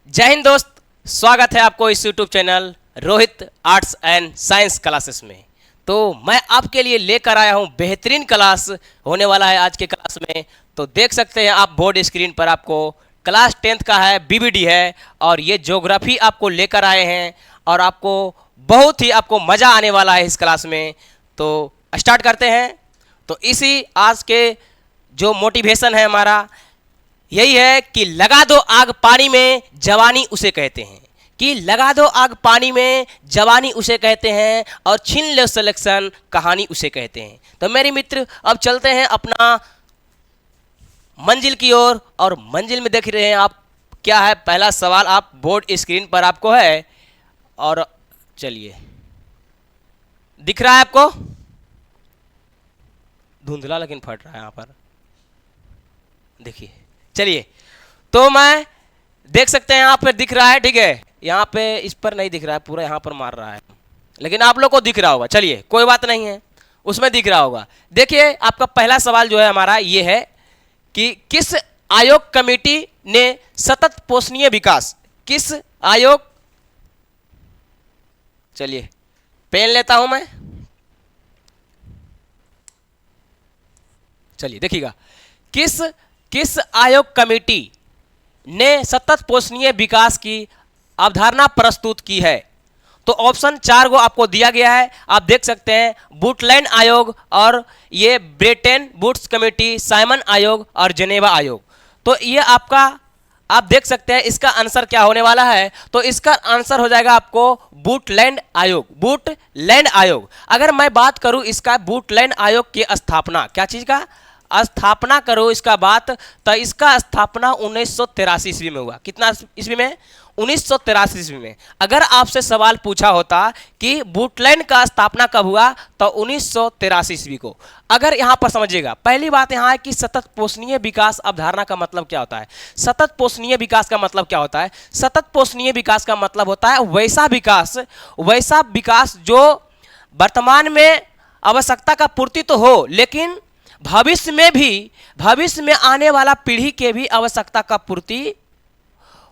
जय हिंद दोस्त, स्वागत है आपको इस YouTube channel Rohit arts and science classes में। तो मैं आपके लिए लेकर आया हूं बेहतरीन क्लास होने वाला है आज के क्लास में। तो देख सकते हैं आप बोर्ड स्क्रीन पर आपको क्लास 10th का है, बीबीडी है और ये ज्योग्राफी आपको लेकर आए हैं और आपको बहुत ही आपको मज़ा आने वाला है इस क्लास में। तो स्टार्ट करते हैं। तो इसी आज के जो मोटिवेशन है हमारा यही है कि लगा दो आग पानी में जवानी उसे कहते हैं, कि लगा दो आग पानी में जवानी उसे कहते हैं और छीन लो सिलेक्शन कहानी उसे कहते हैं। तो मेरे मित्र अब चलते हैं अपना मंजिल की ओर और मंजिल में देख रहे हैं आप क्या है। पहला सवाल आप बोर्ड स्क्रीन पर आपको है और चलिए दिख रहा है आपको, धुंधला लेकिन फट रहा है यहाँ पर, देखिए। चलिए तो मैं देख सकते हैं यहाँ पे दिख रहा है, ठीक है। यहाँ पे इस पर नहीं दिख रहा है, पूरा यहाँ पर मार रहा है, लेकिन आप लोग को दिख रहा होगा। चलिए कोई बात नहीं है, उसमें दिख रहा होगा। देखिए आपका पहला सवाल जो है हमारा ये है कि किस आयोग कमेटी ने सतत पोषणीय विकास, किस आयोग, चलिए पेन लेता हूं मैं, चलिए देखिएगा, किस आयोग कमेटी ने सतत पोषणीय विकास की अवधारणा प्रस्तुत की है। तो ऑप्शन 4 को आपको दिया गया है, आप देख सकते हैं, बुटलैंड आयोग और ये ब्रेटन वुड्स कमेटी, साइमन आयोग और जेनेवा आयोग। तो ये आपका आप देख सकते हैं इसका आंसर क्या होने वाला है। तो इसका आंसर हो जाएगा आपको बुटलैंड आयोग, बुटलैंड आयोग। अगर मैं बात करूं इसका बुटलैंड आयोग की स्थापना, क्या चीज का स्थापना करो इसका बात, तो इसका स्थापना 1983 ईस्वी में हुआ। कितना ईस्वी में? 1983 ईस्वी में। अगर आपसे सवाल पूछा होता कि बुटलैंड का स्थापना कब हुआ, तो 1983 ईस्वी को। अगर यहाँ पर समझिएगा, पहली बात यहाँ है कि सतत पोषणीय विकास अवधारणा का मतलब क्या होता है। सतत पोषणीय विकास का मतलब क्या होता है? सतत पोषणीय विकास का मतलब होता है वैसा विकास जो वर्तमान में आवश्यकता का पूर्ति तो हो, लेकिन भविष्य में आने वाला पीढ़ी के भी आवश्यकता का पूर्ति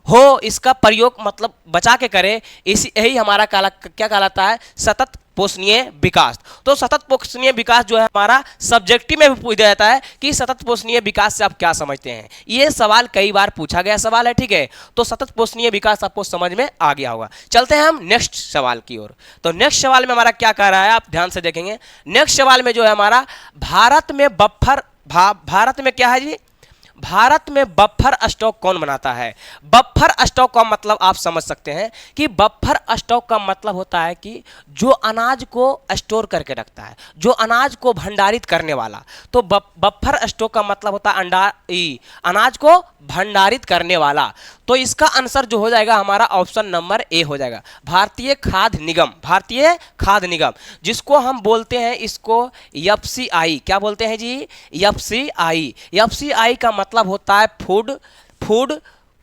हो, इसका प्रयोग मतलब बचा के करे। इसी यही हमारा क्या कहलाता है? सतत पोषणीय विकास। तो सतत पोषणीय विकास जो है हमारा सब्जेक्टिव में भी पूछ दिया जाता है कि सतत पोषणीय विकास से आप क्या समझते हैं। ये सवाल कई बार पूछा गया सवाल है, ठीक है। तो सतत पोषणीय विकास आपको समझ में आ गया होगा। चलते हैं हम नेक्स्ट सवाल की ओर। तो नेक्स्ट सवाल में हमारा क्या कह रहा है, आप ध्यान से देखेंगे। नेक्स्ट सवाल में जो है हमारा भारत में क्या है जी? भारत में बफर स्टॉक कौन बनाता है? बफर स्टॉक का मतलब आप समझ सकते हैं कि बफर स्टॉक का मतलब होता है कि जो अनाज को स्टोर करके रखता है, जो अनाज को भंडारित करने वाला। तो बफर स्टॉक का मतलब होता है अनाज को भंडारित करने वाला। तो इसका आंसर जो हो जाएगा हमारा ऑप्शन नंबर ए हो जाएगा, भारतीय खाद्य निगम। भारतीय खाद्य निगम जिसको हम बोलते हैं इसको एफसीआई, क्या बोलते हैं जी? एफसीआई। एफसीआई का मतलब होता है food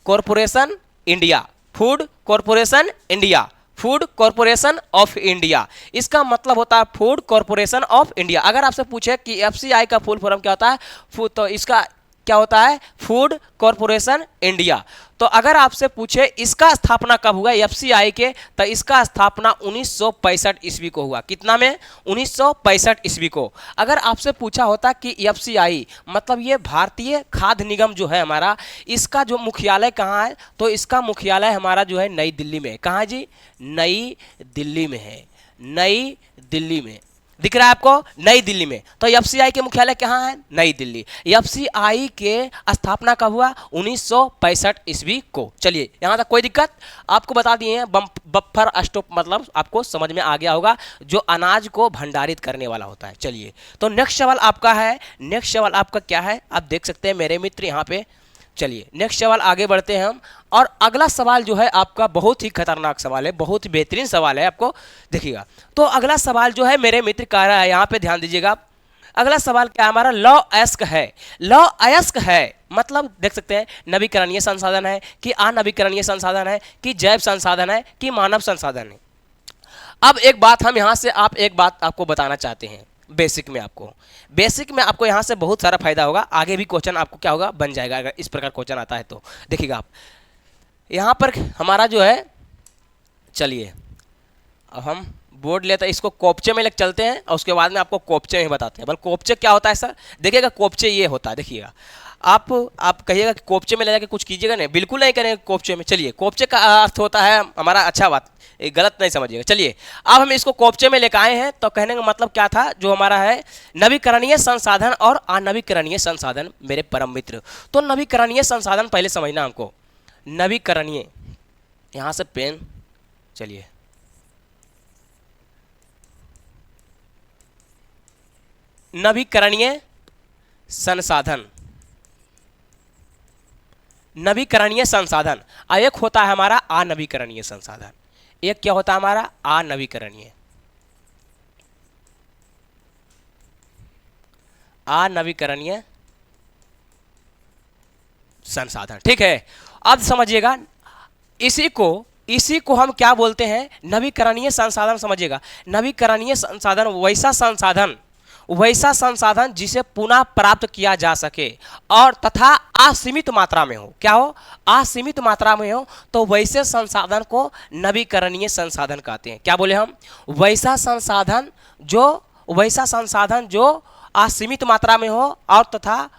corporation India, food corporation India, food corporation of India. इसका मतलब होता है फूड कॉरपोरेशन ऑफ इंडिया। अगर आपसे पूछे कि एफसीआई का फुल फॉर्म क्या होता है, तो इसका क्या होता है? Food corporation India. तो अगर आपसे पूछे इसका स्थापना कब हुआ एफसीआई के, तो इसका स्थापना 1965 ईस्वी को हुआ। कितना में? 1965 ईस्वी को। अगर आपसे पूछा होता कि एफसीआई मतलब ये भारतीय खाद्य निगम जो है हमारा, इसका जो मुख्यालय कहाँ है, तो इसका मुख्यालय हमारा जो है नई दिल्ली में है। कहाँ है जी? नई दिल्ली में है, नई दिल्ली में। दिख रहा है आपको? नई दिल्ली में। तो एफसीआई के मुख्यालय कहाँ है? नई दिल्ली। एफसीआई के स्थापना कब हुआ? 1965 ईस्वी को। चलिए यहाँ तक कोई दिक्कत? आपको बता दिए हैं बफर स्टॉक मतलब आपको समझ में आ गया होगा, जो अनाज को भंडारित करने वाला होता है। चलिए तो नेक्स्ट सवाल आपका है, नेक्स्ट सवाल आपका क्या है आप देख सकते हैं मेरे मित्र यहाँ पे। चलिए नेक्स्ट सवाल आगे बढ़ते हैं हम, और अगला सवाल जो है आपका बहुत ही खतरनाक सवाल है, बहुत ही बेहतरीन सवाल है, आपको देखिएगा। तो अगला सवाल जो है मेरे मित्र कह रहा है, यहाँ पे ध्यान दीजिएगा। अगला सवाल क्या है हमारा? लॉ अयस्क है। लॉ अयस्क है मतलब देख सकते हैं नवीकरणीय संसाधन है कि अनवीकरणीय संसाधन है कि जैव संसाधन है कि मानव संसाधन है। अब एक बात हम यहाँ से एक बात आपको बताना चाहते हैं। बेसिक में आपको यहाँ से बहुत सारा फायदा होगा, आगे भी क्वेश्चन आपको क्या होगा? बन जाएगा, अगर इस प्रकार क्वेश्चन आता है तो। देखिएगा आप, यहाँ पर हमारा जो है, चलिए अब हम बोर्ड लेते हैं, इसको कोपचे में लेकर चलते हैं और उसके बाद में आपको कोपचे में बताते हैं। बल कोपचे क्या होता है सर, देखिएगा कोपचे ये होता है, देखिएगा आप कहिएगा कि कोपचे में ले जाके कुछ कीजिएगा, नहीं बिल्कुल नहीं करेंगे कोपचे में। चलिए कोपचे का अर्थ होता है हमारा, अच्छा बात ये गलत नहीं समझिएगा। चलिए अब हम इसको कोपचे में लेकर आए हैं, तो कहने का मतलब क्या था, जो हमारा है नवीकरणीय संसाधन और अनवीकरणीय संसाधन मेरे परम मित्र। तो नवीकरणीय संसाधन पहले समझना हमको, नवीकरणीय, यहाँ से पेन, चलिए नवीकरणीय संसाधन, नवीकरणीय संसाधन, और एक होता है हमारा अनवीकरणीय संसाधन। एक क्या होता है हमारा, अनवीकरणीय, अनवीकरणीय संसाधन। ठीक है, अब समझिएगा इसी को हम क्या बोलते हैं, नवीकरणीय संसाधन। समझिएगा, नवीकरणीय संसाधन वैसा संसाधन जिसे पुनः प्राप्त किया जा सके और तथा असीमित मात्रा में हो। क्या हो, असीमित मात्रा में हो, तो वैसे संसाधन को नवीकरणीय संसाधन कहते हैं। क्या बोले हम, वैसा संसाधन जो असीमित मात्रा में हो और तथा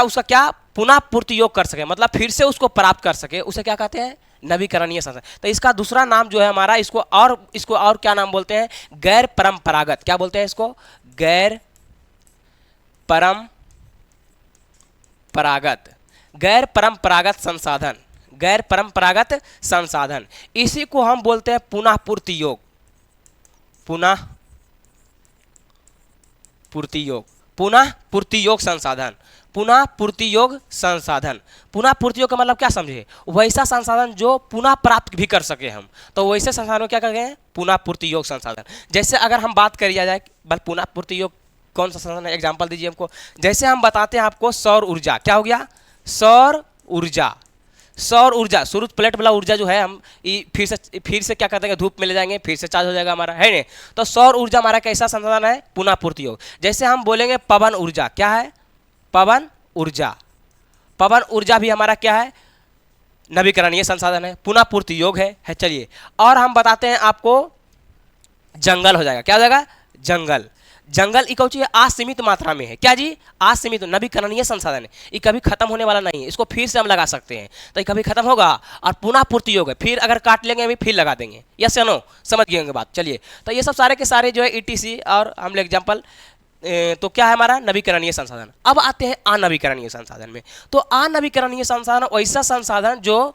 उसका क्या पुनः पूर्ति योग कर सके, मतलब फिर से उसको प्राप्त कर सके, उसे क्या कहते हैं, नवीकरणीय संसाधन। तो इसका दूसरा नाम जो है हमारा, इसको और क्या नाम बोलते हैं, गैर परंपरागत। क्या बोलते हैं इसको, गैर परंपरागत संसाधन, गैर परंपरागत संसाधन। इसी को हम बोलते हैं पुनः पूर्ति योग, पुनः पूर्ति योग संसाधन, पुनः पूर्ति योग संसाधन। पुनः पूर्ति योग का मतलब क्या समझे, वैसा संसाधन जो पुनः प्राप्त भी कर सके हम, तो वैसे संसाधन क्या कहेंगे, पुनः पूर्ति योग संसाधन। जैसे अगर हम बात करिए जाए, बल पुनः पूर्ति योग कौन सा संसाधन है, एग्जांपल दीजिए हमको। जैसे हम बताते हैं आपको सौर ऊर्जा, क्या हो गया, सौर ऊर्जा सूरज प्लेट वाला ऊर्जा जो है, हम फिर से क्या कहते हैं, धूप में ले जाएंगे, फिर से चार्ज हो जाएगा हमारा, है नहीं। तो सौर ऊर्जा हमारा कैसा संसाधन है, पुनः पूर्ति योग। जैसे हम बोलेंगे पवन ऊर्जा, क्या है, पवन ऊर्जा भी हमारा क्या है, नवीकरणीय संसाधन है, पुनः पूर्ति योग है। चलिए और हम बताते हैं आपको, जंगल हो जाएगा, क्या हो जाएगा, जंगल इकोची असीमित मात्रा में है। क्या जी, असीमित, नवीकरणीय संसाधन है, ये कभी खत्म होने वाला नहीं है, इसको फिर से हम लगा सकते हैं, तो ये कभी खत्म होगा। और पुनः पूर्ति योग है, फिर अगर काट लेंगे अभी फिर लगा देंगे, यस या नो, समझ गए बात। चलिए तो ये सब सारे के सारे जो है ईटीसी और हम लोग एग्जाम्पल, तो क्या है हमारा नवीकरणीय संसाधन। अब आते हैं अनवीकरणीय संसाधन में। तो अनवीकरणीय संसाधन वैसा संसाधन जो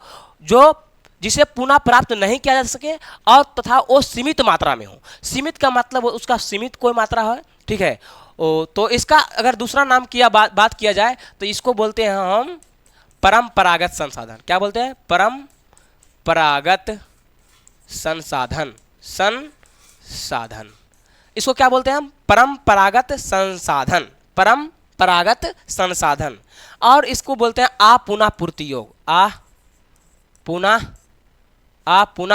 जिसे पुनः प्राप्त नहीं किया जा सके और तथा वो सीमित मात्रा में हो। सीमित का मतलब उसका सीमित कोई मात्रा है, ठीक है। तो इसका अगर दूसरा नाम बात किया जाए तो इसको बोलते हैं हम परंपरागत संसाधन। क्या बोलते हैं, परंपरागत संसाधन, इसको क्या बोलते हैं हम, परंपरागत संसाधन। और इसको बोलते हैं अपुनः पूर्ति योग, अपुनः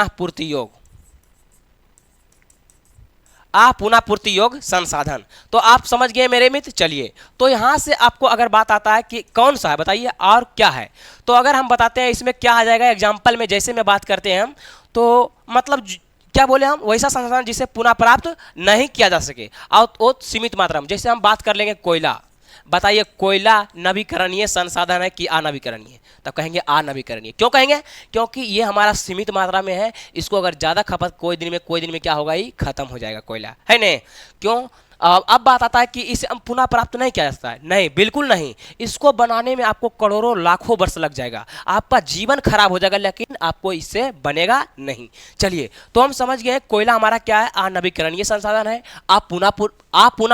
पूर्ति योग संसाधन। तो आप समझ गए मेरे मित्र। चलिए तो यहां से आपको अगर बात आता है कि कौन सा है बताइए और क्या है, तो अगर हम बताते हैं इसमें क्या आ जाएगा, एग्जाम्पल में जैसे में बात करते हैं हम, तो मतलब क्या बोले हम, वैसा संसाधन जिसे पुनः प्राप्त नहीं किया जा सके और वो सीमित मात्रा में। जैसे हम बात कर लेंगे कोयला, बताइए कोयला नवीकरणीय संसाधन है कि अनवीकरणीय, तब कहेंगे अनवीकरणीय। क्यों कहेंगे, क्योंकि ये हमारा सीमित मात्रा में है, इसको अगर ज़्यादा खपत कोई दिन में क्या होगा, ही खत्म हो जाएगा कोयला, है नहीं। क्यों, अब बात आता है कि इसे हम पुनः प्राप्त नहीं किया जा सकता है, नहीं बिल्कुल नहीं। इसको बनाने में आपको करोड़ों लाखों वर्ष लग जाएगा, आपका जीवन खराब हो जाएगा, लेकिन आपको इससे बनेगा नहीं। चलिए तो हम समझ गए कोयला हमारा क्या है, अनवीकरणीय संसाधन है, पुनः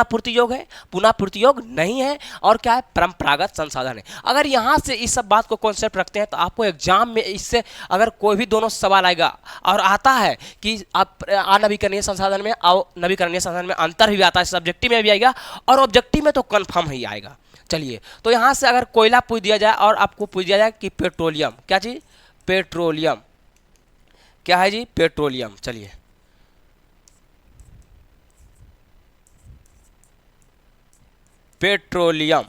पूर्ति योग है, पुनः पूर्ति योग नहीं है, और क्या है, परंपरागत संसाधन है। अगर यहाँ से इस सब बात को कॉन्सेप्ट रखते हैं तो आपको एग्जाम में इससे अगर कोई भी दोनों सवाल आएगा और आता है कि आप अनवीकरणीय संसाधन में और नवीकरणीय संसाधन में अंतर भी आता है, सब्जेक्टिव में भी आएगा और ऑब्जेक्टिव में तो कंफर्म ही आएगा। चलिए तो यहाँ से अगर कोयला पूछ दिया जाए और आपको पूछ दिया जाए कि पेट्रोलियम, क्या चीज, पेट्रोलियम क्या है जी, पेट्रोलियम। चलिए पेट्रोलियम,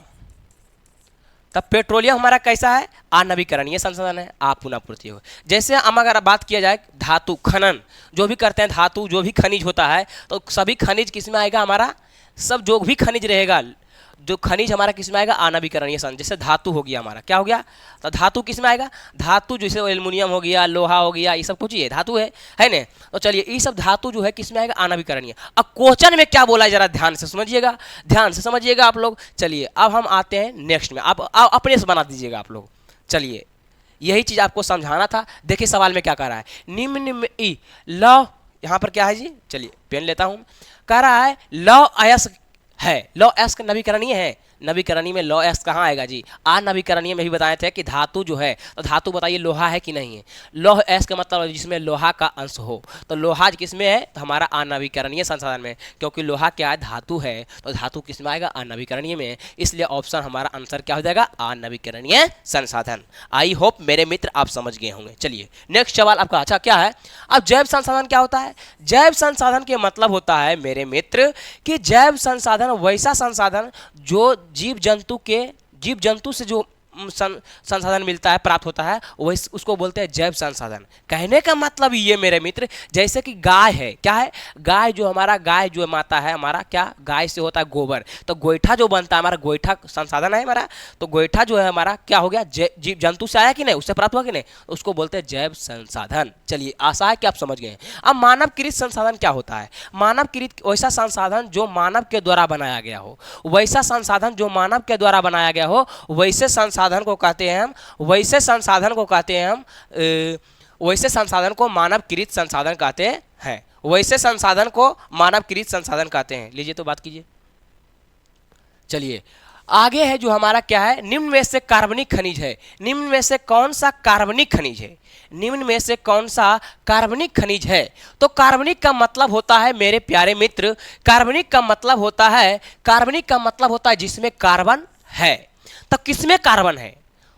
तब पेट्रोलियम हमारा कैसा है, अनवीकरणीय संसाधन है, पुनःपूर्ति हो। जैसे हम अगर बात किया जाए धातु खनन, जो भी करते हैं धातु, जो भी खनिज होता है, तो सभी खनिज किस में आएगा हमारा, सब जो भी खनिज रहेगा, जो खनिज हमारा किस में आएगा, अनवीकरणीय संसाधन। जैसे धातु हो गया हमारा, क्या हो गया, तो धातु किस में आएगा, धातु जैसे एल्युमिनियम हो गया, लोहा हो गया, ये सब कुछ ये धातु है ना। तो चलिए ये सब धातु जो है किस में आएगा, अनवीकरणीय। अब क्वेश्चन में क्या बोला है जरा ध्यान से समझिएगा, ध्यान से समझिएगा आप लोग। चलिए अब हम आते हैं नेक्स्ट में, आप अपने से बना दीजिएगा आप लोग। चलिए यही चीज आपको समझाना था। देखिए सवाल में क्या कह रहा है, निम्न में लौ, यहाँ पर क्या है जी, चलिए पेन लेता हूँ, कह रहा है लौ अयस्क है, लौ अयस्क नवीकरणीय है, नवीकरणीय में लौ अयस्क कहाँ आएगा जी, नवीकरणीय में भी बताए थे कि धातु जो है, तो धातु बताइए लोहा है कि नहीं है, लौह अयस्क का मतलब जिसमें लोहा का अंश हो, तो लोहा किस में है, तो हमारा अनवीकरणीय संसाधन में, क्योंकि लोहा क्या है, धातु है, तो धातु किस में आएगा, अनवीकरणीय में, इसलिए ऑप्शन हमारा आंसर क्या हो जाएगा, अनवीकरणीय संसाधन। आई होप मेरे मित्र आप समझ गए होंगे। चलिए नेक्स्ट सवाल आपका अच्छा क्या है, अब जैव संसाधन क्या होता है, जैव संसाधन के मतलब होता है मेरे मित्र कि जैव संसाधन वैसा संसाधन जो जीव जंतु से जो संसाधन मिलता है, प्राप्त होता है, वही उसको बोलते हैं जैव संसाधन। कहने का मतलब ये मेरे मित्र, जैसे कि गाय है, क्या है, गाय जो हमारा, गाय जो माता है हमारा, क्या गाय से होता है गोबर, तो गोईठा जो बनता है हमारा, गोईठा संसाधन है हमारा, तो गोईठा जो है हमारा क्या हो गया, जीव जंतु से आया कि नहीं, उससे प्राप्त हुआ कि नहीं, उसको बोलते हैं जैव संसाधन। चलिए आशा है कि आप समझ गए। अब मानवकृत संसाधन क्या होता है, मानवकृत वैसा संसाधन जो मानव के द्वारा बनाया गया हो, वैसा संसाधन जो मानव के द्वारा बनाया गया हो, वैसे संसाधन को कहते हैं हम, वैसे संसाधन को कहते हैं हम, वैसे संसाधन को मानवकृत संसाधन कहते हैं, वैसे संसाधन को मानवकृत संसाधन कहते हैं। लीजिए तो बात कीजिए। चलिए आगे है जो हमारा क्या है, निम्न में से कार्बनिक खनिज है, निम्न में से कौन सा कार्बनिक खनिज है, निम्न में से कौन सा कार्बनिक खनिज है, तो कार्बनिक का मतलब होता है मेरे प्यारे मित्र, कार्बनिक का मतलब होता है, कार्बनिक का मतलब होता है जिसमें कार्बन है। तो किसमें कार्बन है,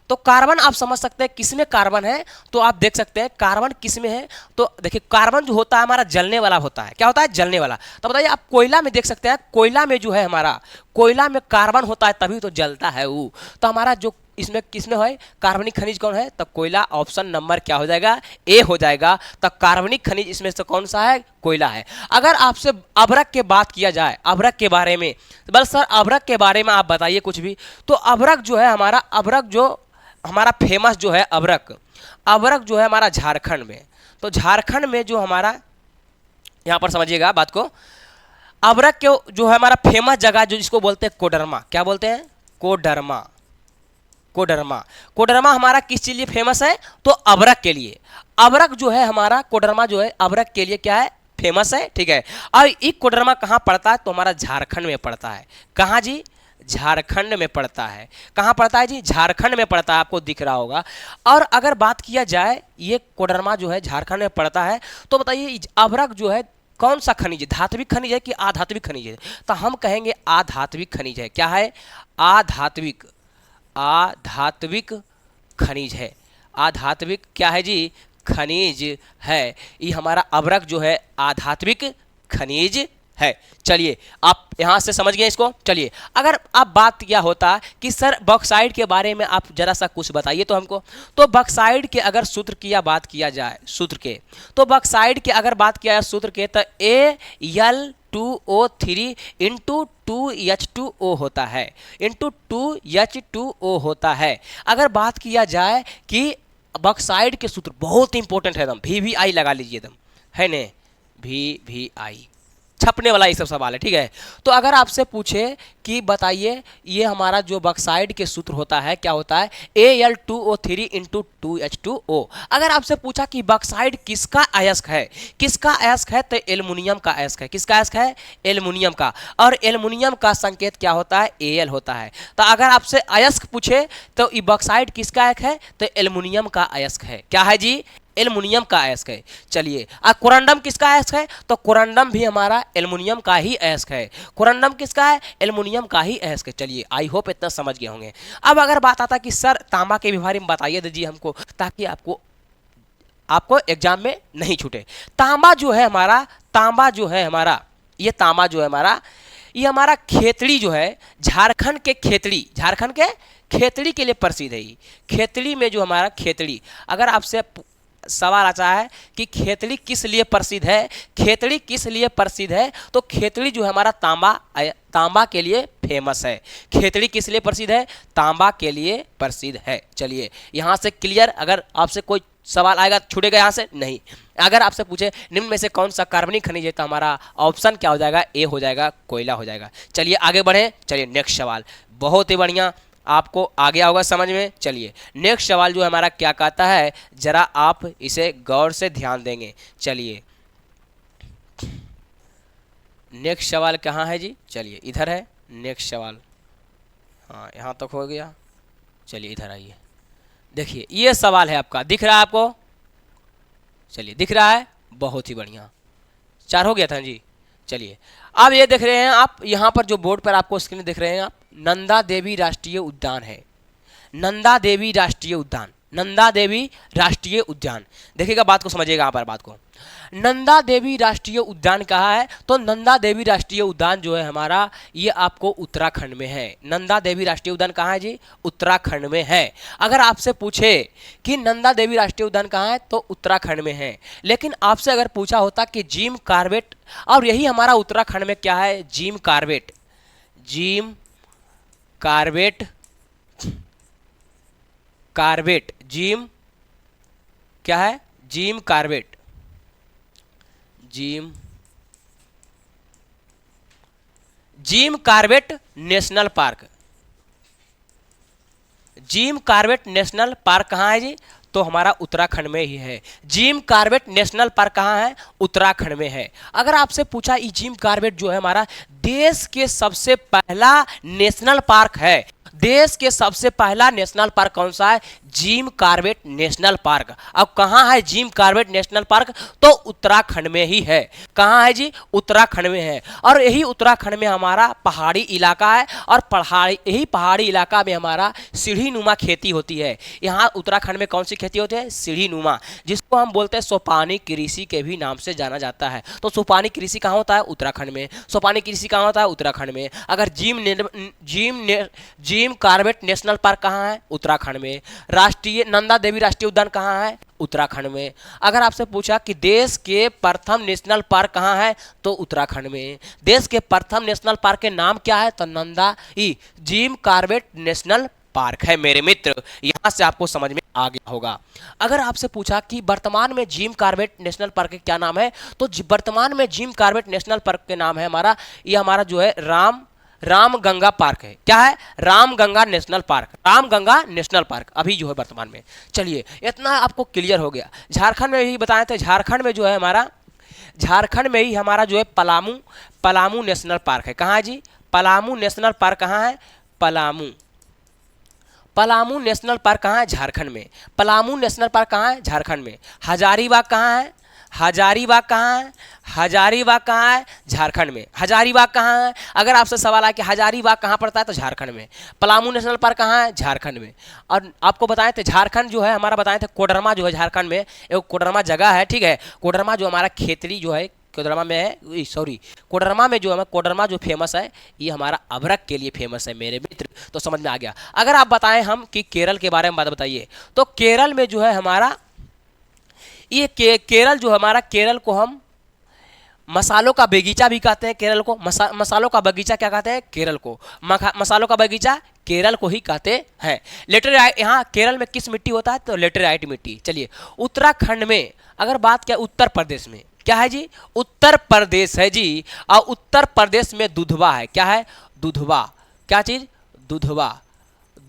तो कार्बन आप समझ सकते हैं किसमें कार्बन है, तो आप देख सकते हैं कार्बन किसमें है, तो देखिए कार्बन जो होता है हमारा जलने वाला होता है, क्या होता है, जलने वाला। तो बताइए आप कोयला में देख सकते हैं, कोयला में जो है हमारा, कोयला में कार्बन होता है तभी तो जलता है वो, तो हमारा जो इसमें किसमें है कार्बनिक खनिज कौन है, तो कोयला, ऑप्शन नंबर क्या हो जाएगा, ए हो जाएगा। तो कार्बनिक खनिज इसमें से कौन सा है, कोयला है। अगर आपसे अभ्रक के बात किया जाए, अभ्रक के बारे में, बस सर अभ्रक के बारे में आप बताइए कुछ भी, तो अभ्रक जो है हमारा, अभ्रक जो हमारा फेमस जो है अभ्रक, अभ्रक जो है हमारा झारखंड में, तो झारखंड में जो हमारा, यहाँ पर समझिएगा बात को, अभ्रक के जो है हमारा फेमस जगह जो जिसको बोलते हैं कोडरमा, क्या बोलते हैं, कोडरमा, कोडरमा, कोडरमा हमारा किस चीज लिए फेमस है, तो अभ्रक के लिए, अभ्रक जो है हमारा कोडरमा जो है अभ्रक के लिए क्या है, फेमस है, ठीक है। और ये कोडरमा कहाँ पड़ता है, तो हमारा झारखंड में पड़ता है, कहाँ जी, झारखंड में पड़ता है, कहाँ पड़ता है जी, झारखंड में पड़ता है, आपको दिख रहा होगा। और अगर बात किया जाए ये कोडरमा जो है झारखंड में पड़ता है, तो बताइए अभ्रक जो है कौन सा खनिज है, धात्विक खनिज है कि आधात्विक खनिज है, तो हम कहेंगे आधात्विक खनिज है, क्या है, आधात्विक, आधात्विक खनिज है, आधात्विक क्या है जी, खनिज है, ये हमारा अभ्रक जो है आधात्विक खनिज है। चलिए आप यहां से समझ गए इसको। चलिए अगर आप बात किया होता कि सर बॉक्साइड के बारे में आप जरा सा कुछ बताइए तो हमको, तो बॉक्साइड के अगर सूत्र की बात किया जाए, सूत्र के, तो बॉक्साइड के अगर बात किया जाए सूत्र के, तो Al2O3 इंटू 2H2O होता है, इंटू 2H2O होता है। अगर बात किया जाए कि बॉक्साइड के सूत्र बहुत इंपॉर्टेंट है एकदम, VVI लगा लीजिए एकदम, है ने, VVI छपने वाला ये सब सवाल है, ठीक है। तो अगर आपसे पूछे कि बताइए ये हमारा जो बॉक्साइड के सूत्र होता है क्या होता है, Al2O3 इंटू 2H2O। अगर आपसे पूछा कि बॉक्साइड किसका अयस्क है, किसका अयस्क है, तो एल्युमिनियम का अयस्क है, किसका अयस्क है, एल्युमिनियम का। और एल्युमिनियम का संकेत क्या होता है, Al होता है। तो अगर आपसे अयस्क पूछे तो ये बॉक्साइड किसका अयस्क है, तो एल्युमिनियम का अयस्क है, क्या है जी, एल्युमिनियम का अयस्क है। चलिए कोरंडम किसका अयस्क है, तो कोरंडम भी हमारा एल्युमिनियम का ही अयस्क है, कोरंडम किसका है, एल्युमिनियम का ही अयस्क है। चलिए आई होप इतना समझ गए होंगे। अब अगर बात आता कि सर तांबा के बारे में बताइए दीजिए हमको, ताकि आपको एग्जाम में नहीं छूटे। तांबा जो है हमारा, तांबा जो है हमारा, ये तांबा जो है हमारा ये हमारा खेतड़ी जो है झारखंड के खेतड़ी के लिए प्रसिद्ध है। खेतड़ी में जो हमारा खेतड़ी, अगर आपसे सवाल आता है कि खेतड़ी किस लिए प्रसिद्ध है, खेतड़ी किस लिए प्रसिद्ध है, तो खेतड़ी जो है हमारा तांबा के लिए फेमस है। खेतड़ी किस लिए प्रसिद्ध है, तांबा के लिए प्रसिद्ध है। चलिए यहाँ से क्लियर। अगर आपसे कोई सवाल आएगा छूटेगा यहाँ से नहीं। अगर आपसे पूछे निम्न में से कौन सा कार्बनिक खनिज है, तो हमारा ऑप्शन क्या हो जाएगा, ए हो जाएगा, कोयला हो जाएगा। चलिए आगे बढ़े। चलिए नेक्स्ट सवाल, बहुत ही बढ़िया, आपको आ गया होगा समझ में। चलिए नेक्स्ट सवाल जो हमारा क्या कहता है, जरा आप इसे गौर से ध्यान देंगे। चलिए नेक्स्ट सवाल कहाँ है जी, चलिए इधर है नेक्स्ट सवाल। हाँ यहाँ तक हो गया। चलिए इधर आइए, देखिए ये सवाल है आपका, दिख रहा है आपको? चलिए दिख रहा है, बहुत ही बढ़िया। 4 हो गया था जी। चलिए अब ये देख रहे हैं आप, यहाँ पर जो बोर्ड पर आपको स्क्रीन दिख रहे हैं आप, नंदा देवी राष्ट्रीय उद्यान है। नंदा देवी राष्ट्रीय उद्यान, नंदा देवी राष्ट्रीय उद्यान, देखिएगा बात को, समझिएगा यहाँ पर बात को। नंदा देवी राष्ट्रीय उद्यान कहाँ है, तो नंदा देवी राष्ट्रीय उद्यान जो है हमारा, ये आपको उत्तराखंड में है। नंदा देवी राष्ट्रीय उद्यान कहाँ है जी, उत्तराखंड में है। अगर आपसे पूछे कि नंदा देवी राष्ट्रीय उद्यान कहाँ है, तो उत्तराखंड में है। लेकिन आपसे अगर पूछा होता कि जिम कॉर्बेट, और यही हमारा उत्तराखंड में क्या है, Jim Corbett, Jim Corbett, Corbett, gym क्या है, Jim Corbett, Jim Corbett national park. Jim Corbett national park कहाँ है जी, तो हमारा उत्तराखंड में ही है। जिम कॉर्बेट नेशनल पार्क कहाँ है, उत्तराखंड में है। अगर आपसे पूछा ये जिम कॉर्बेट जो है हमारा देश के सबसे पहला नेशनल पार्क है, देश के सबसे पहला नेशनल पार्क कौन सा है, जिम कॉर्बेट नेशनल पार्क। अब कहाँ है जिम कॉर्बेट नेशनल पार्क, तो उत्तराखंड में ही है। कहाँ है जी, उत्तराखंड में है। और यही उत्तराखंड में हमारा पहाड़ी इलाका है, और यही पहाड़ी इलाका में हमारा सीढ़ी नुमा खेती होती है। यहाँ उत्तराखंड में कौन सी खेती होती है, सीढ़ी नुमा, जिसको हम बोलते हैं सोपानी कृषि के भी नाम से जाना जाता है। तो सोपानी कृषि कहाँ होता है, उत्तराखंड में। सोपानी कृषि कहाँ होता है, उत्तराखंड में। अगर जिम कॉर्बेट नेशनल पार्क कहाँ है, उत्तराखंड में। राष्ट्रीय नंदा देवी राष्ट्रीय उद्यान कहाँ है, उत्तराखंड में। अगर आपसे पूछा कि देश के प्रथम नेशनल पार्क कहाँ है, तो उत्तराखंड में। देश के प्रथम नेशनल पार्क के नाम क्या है, तो Nanda Jim Corbett national park है मेरे मित्र। यहां से आपको समझ में आ गया होगा। अगर आपसे पूछा कि वर्तमान में जिम कॉर्बेट नेशनल पार्क क्या नाम है, तो वर्तमान में जिम कॉर्बेट नेशनल पार्क के नाम है हमारा, ये हमारा जो है रामगंगा पार्क है। क्या है, Ramganga national park, Ramganga national park अभी जो है वर्तमान में। चलिए इतना आपको क्लियर हो गया। झारखंड में भी बताए थे, झारखंड में जो है हमारा, झारखंड में ही हमारा जो है पलामू नेशनल पार्क है। कहाँ है जी, पलामू नेशनल पार्क कहाँ है, पलामू नेशनल पार्क कहाँ है, झारखंड में। पलामू नेशनल पार्क कहाँ है, झारखंड में। हजारीबाग कहाँ है, हजारीबाग कहाँ है, हजारीबाग कहाँ है, झारखंड में। हजारीबाग कहाँ है, अगर आपसे सवाल आया कि हजारीबाग कहाँ पड़ता है, तो झारखंड में। पलामू नेशनल पार्क कहाँ है, झारखंड में। और आपको बताए थे झारखंड जो है हमारा, बताए थे कोडरमा जो है झारखंड में एक कोडरमा जगह है, ठीक है। कोडरमा जो हमारा खेतड़ी जो है कोडरमा में है, सॉरी कोडरमा में जो है कोडरमा जो फेमस है, ये हमारा अभ्रक के लिए फेमस है मेरे मित्र। तो समझ में आ गया। अगर आप बताएं हम कि केरल के बारे में बात बताइए, तो केरल में जो है हमारा ये केरल जो हमारा, केरल को हम मसालों का बगीचा भी कहते हैं। केरल को मसालों का बगीचा क्या कहते हैं, केरल को मसालों का बगीचा केरल को ही कहते हैं। लेटेराइट, यहाँ केरल में किस मिट्टी होता है, तो लेटेराइट मिट्टी। चलिए उत्तराखंड में अगर बात क्या, उत्तर प्रदेश में क्या है जी, उत्तर प्रदेश है जी। और उत्तर प्रदेश में दुधवा है। क्या है, दुधवा, क्या चीज, दुधवा।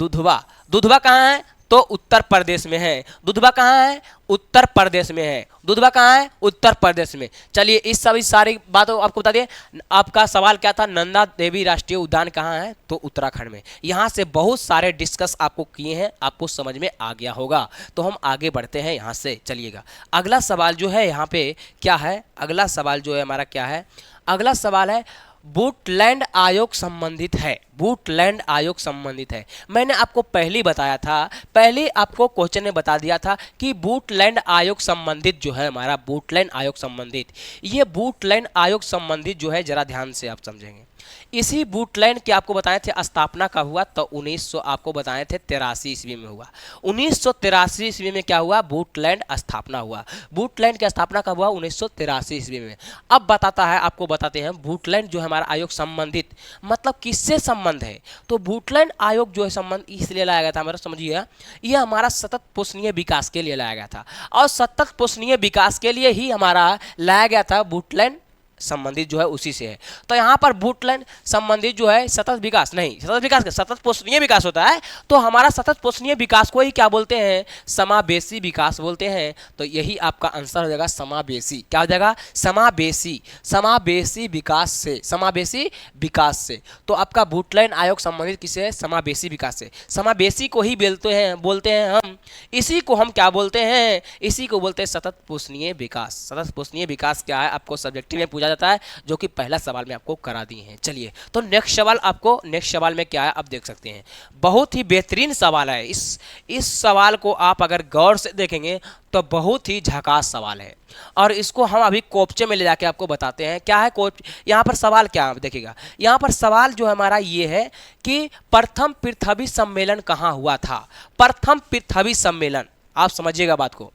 दुधवा कहाँ है, तो उत्तर प्रदेश में है। दुधवा कहाँ है, उत्तर प्रदेश में है। दुधवा कहाँ है, उत्तर प्रदेश में। चलिए इस सभी सारी बातों आपको बता दिए। आपका सवाल क्या था, नंदा देवी राष्ट्रीय उद्यान कहाँ है, तो उत्तराखंड में। यहाँ से बहुत सारे डिस्कस आपको किए हैं, आपको समझ में आ गया होगा। तो हम आगे बढ़ते हैं यहाँ से। चलिएगा अगला सवाल जो है यहाँ पे क्या है, अगला सवाल जो है हमारा क्या है, अगला सवाल है वुडलैंड आयोग संबंधित है। वुडलैंड आयोग संबंधित है। मैंने आपको पहले बताया था, पहले आपको क्वेश्चन में बता दिया था कि वुडलैंड आयोग संबंधित जो है हमारा, वुडलैंड आयोग संबंधित, ये वुडलैंड आयोग संबंधित जो है जरा ध्यान से आप समझेंगे। इसी वुडलैंड के आपको बताए थे स्थापना कब हुआ, तो 1900 आपको बताए थे 83 ईस्वी में हुआ। 1983 ईस्वी में क्या हुआ, वुडलैंड स्थापना हुआ। वुडलैंड की स्थापना कब हुआ, 1983 ईस्वी में। अब बताता है, आपको बताते हैं वुडलैंड जो है हमारा आयोग संबंधित मतलब किससे संबंध है। तो वुडलैंड आयोग जो है संबंध इसलिए लाया गया था हमारा, समझिए, यह हमारा सतत पोषणीय विकास के लिए लाया गया था, और सतत पोषणीय विकास के लिए ही हमारा लाया गया था। वुडलैंड संबंधित जो है उसी से है। तो यहाँ पर वुडलैंड संबंधित जो है सतत विकास नहीं, सतत विकास का सतत पोषणीय विकास होता है, तो हमारा सतत पोषणीय विकास को ही क्या बोलते हैं, समावेशी विकास बोलते हैं। तो यही आपका आंसर हो जाएगा समावेशी। क्या हो जाएगा, समावेशी, समावेशी विकास से, समावेशी विकास से। तो आपका वुडलैंड आयोग संबंधित किससे है, समावेशी विकास से। समावेशी को ही बोलते हैं हम, इसी को हम क्या बोलते हैं, इसी को बोलते हैं सतत पोषणीय विकास। सतत पोषणीय विकास क्या है, आपको सब्जेक्टिव में पूछा जाता है, जो कि पहला सवाल में आपको करा दिए हैं। चलिए, तो नेक्स्ट सवाल आपको, नेक्स्ट सवाल में क्या है आप देख सकते हैं, बहुत ही बेहतरीन सवाल है। इस सवाल को आप अगर गौर से देखेंगे तो बहुत ही झकास सवाल है, और इसको हम अभी कोपचे में ले जाके आपको बताते हैं क्या है कोप। यहाँ पर सवाल क्या है देखिएगा, यहाँ पर सवाल जो हमारा ये है कि प्रथम पृथ्वी सम्मेलन कहाँ हुआ था। प्रथम पृथ्वी सम्मेलन, आप समझिएगा बात को,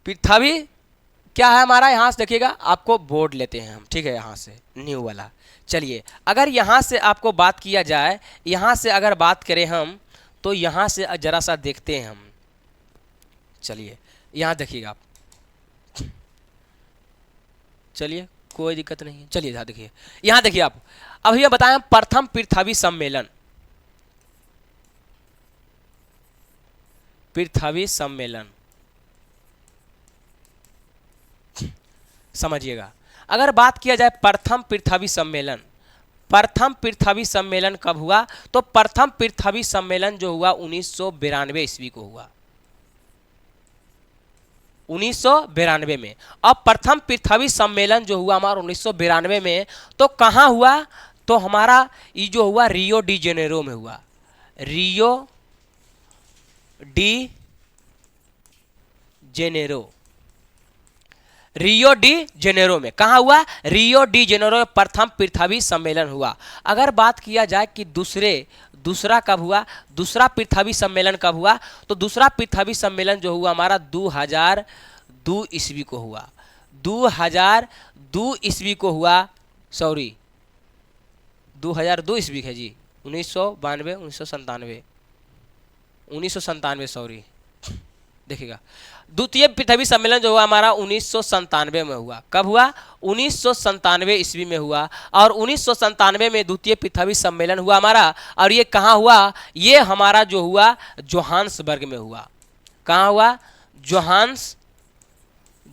पृथ्वी क्या है हमारा, यहाँ से देखिएगा, आपको बोर्ड लेते हैं हम, ठीक है, यहाँ से न्यू वाला। चलिए, अगर यहाँ से आपको बात किया जाए, यहाँ से अगर बात करें हम, तो यहाँ से जरा सा देखते हैं हम। चलिए, यहाँ देखिएगा आप, चलिए कोई दिक्कत नहीं है। चलिए देखिए, यहाँ देखिए आप, अभी ये बताएं प्रथम पृथ्वी सम्मेलन, पृथ्वी सम्मेलन समझिएगा। अगर बात किया जाए प्रथम पृथ्वी सम्मेलन, प्रथम पृथ्वी सम्मेलन कब हुआ, तो प्रथम पृथ्वी सम्मेलन जो हुआ 1992 ईस्वी को हुआ, 1992 में। अब प्रथम पृथ्वी सम्मेलन जो हुआ हमारा 1992 में, तो कहाँ हुआ, तो हमारा ये जो हुआ रियो डी जेनेरो में हुआ, Rio de Janeiro, Rio de Janeiro में। कहाँ हुआ, रियो डी जेनेरो में प्रथम पृथ्वी सम्मेलन हुआ। अगर बात किया जाए कि दूसरा कब हुआ, दूसरा पृथ्वी सम्मेलन कब हुआ, तो दूसरा पृथ्वी सम्मेलन जो हुआ हमारा 2002 ईस्वी को हुआ, 2002 ईस्वी को हुआ, सॉरी 2002 ईस्वी है जी, 1992 1997 सॉरी, देखिएगा। द्वितीय पृथ्वी सम्मेलन जो हुआ हमारा 1997 में हुआ। कब हुआ, 1997 ईस्वी में हुआ, और 1997 में द्वितीय पृथ्वी सम्मेलन हुआ हमारा। और ये कहाँ हुआ, ये हमारा जो हुआ जोहान्सबर्ग में हुआ। कहाँ हुआ,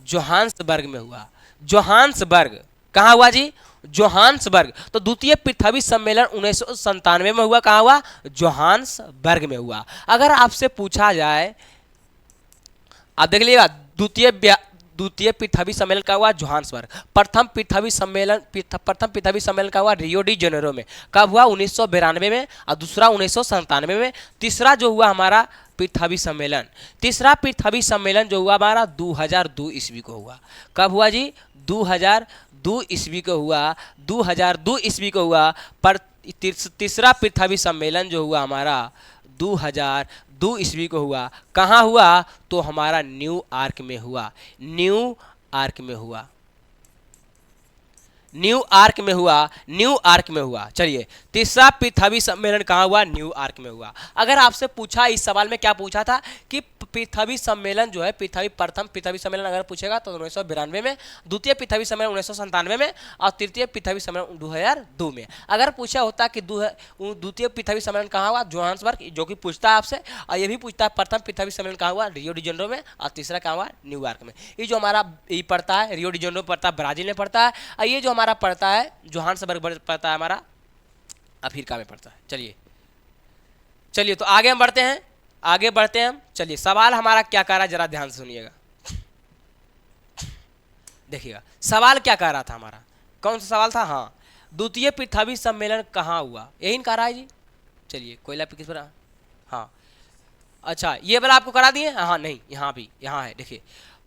जोहान्सबर्ग में हुआ। जोहान्सबर्ग कहाँ हुआ जी, जोहान्सबर्ग। तो द्वितीय पृथ्वी सम्मेलन 1997 में हुआ, कहाँ हुआ, जोहान्सबर्ग में हुआ। अगर आपसे पूछा जाए, आप देख लीजिएगा, द्वितीय पृथ्वी सम्मेलन का हुआ जोहान्सबर्ग, प्रथम पृथ्वी सम्मेलन का हुआ रियो डी जेनेरो में। कब हुआ, 1992 में, और दूसरा 1997 में। तीसरा जो हुआ हमारा पृथ्वी सम्मेलन, तीसरा पृथ्वी सम्मेलन जो हुआ हमारा 2002 ईस्वी को हुआ। कब हुआ जी, 2002 ईस्वी को हुआ, 2002 ईस्वी को हुआ। पर तीसरा पृथ्वी सम्मेलन जो हुआ हमारा 2002 ईस्वी को हुआ। कहाँ हुआ, तो हमारा न्यूयॉर्क में हुआ, न्यूयॉर्क में हुआ, न्यूयॉर्क में हुआ, न्यूयॉर्क में हुआ। चलिए, तीसरा पृथ्वी सम्मेलन कहाँ हुआ, न्यूयॉर्क में हुआ। अगर आपसे पूछा, इस सवाल में क्या पूछा था कि पृथ्वी सम्मेलन जो है, प्रथम पृथ्वी सम्मेलन अगर पूछेगा तो 1992 में, द्वितीय पृथ्वी सम्मेलन 1997 में, और तृतीय पृथ्वी सम्मेलन 2002 में। अगर पूछा होता कि द्वितीय पृथ्वी सम्मेलन कहाँ हुआ, जोहान्सबर्ग, जो कि पूछता है आपसे, और ये भी पूछता है प्रथम पृथ्वी सम्मेलन कहाँ हुआ, रियो डी जेनेरो में, और तीसरा कहाँ हुआ, न्यूयॉर्क में। ये जो हमारा ये पड़ता है, रियो डी जेनेरो पड़ता है, ब्राजील में पड़ता है, और ये जो हमारा पड़ता है जोहान्सबर्ग पड़ता है हमारा अफ्रीका में पड़ता है। चलिए तो आगे हम बढ़ते हैं, आगे बढ़ते हैं हम। चलिए, सवाल हमारा क्या कह रहा है, जरा ध्यान से सुनिएगा। देखिएगा सवाल क्या कह रहा था हमारा, कौन सा सवाल था, हाँ, द्वितीय पृथ्वी सम्मेलन कहाँ हुआ, यही कह रहा है जी। चलिए कोयला पे किस पर, हाँ अच्छा ये वाला आपको करा दिए, हाँ नहीं यहाँ भी, यहाँ है देखिए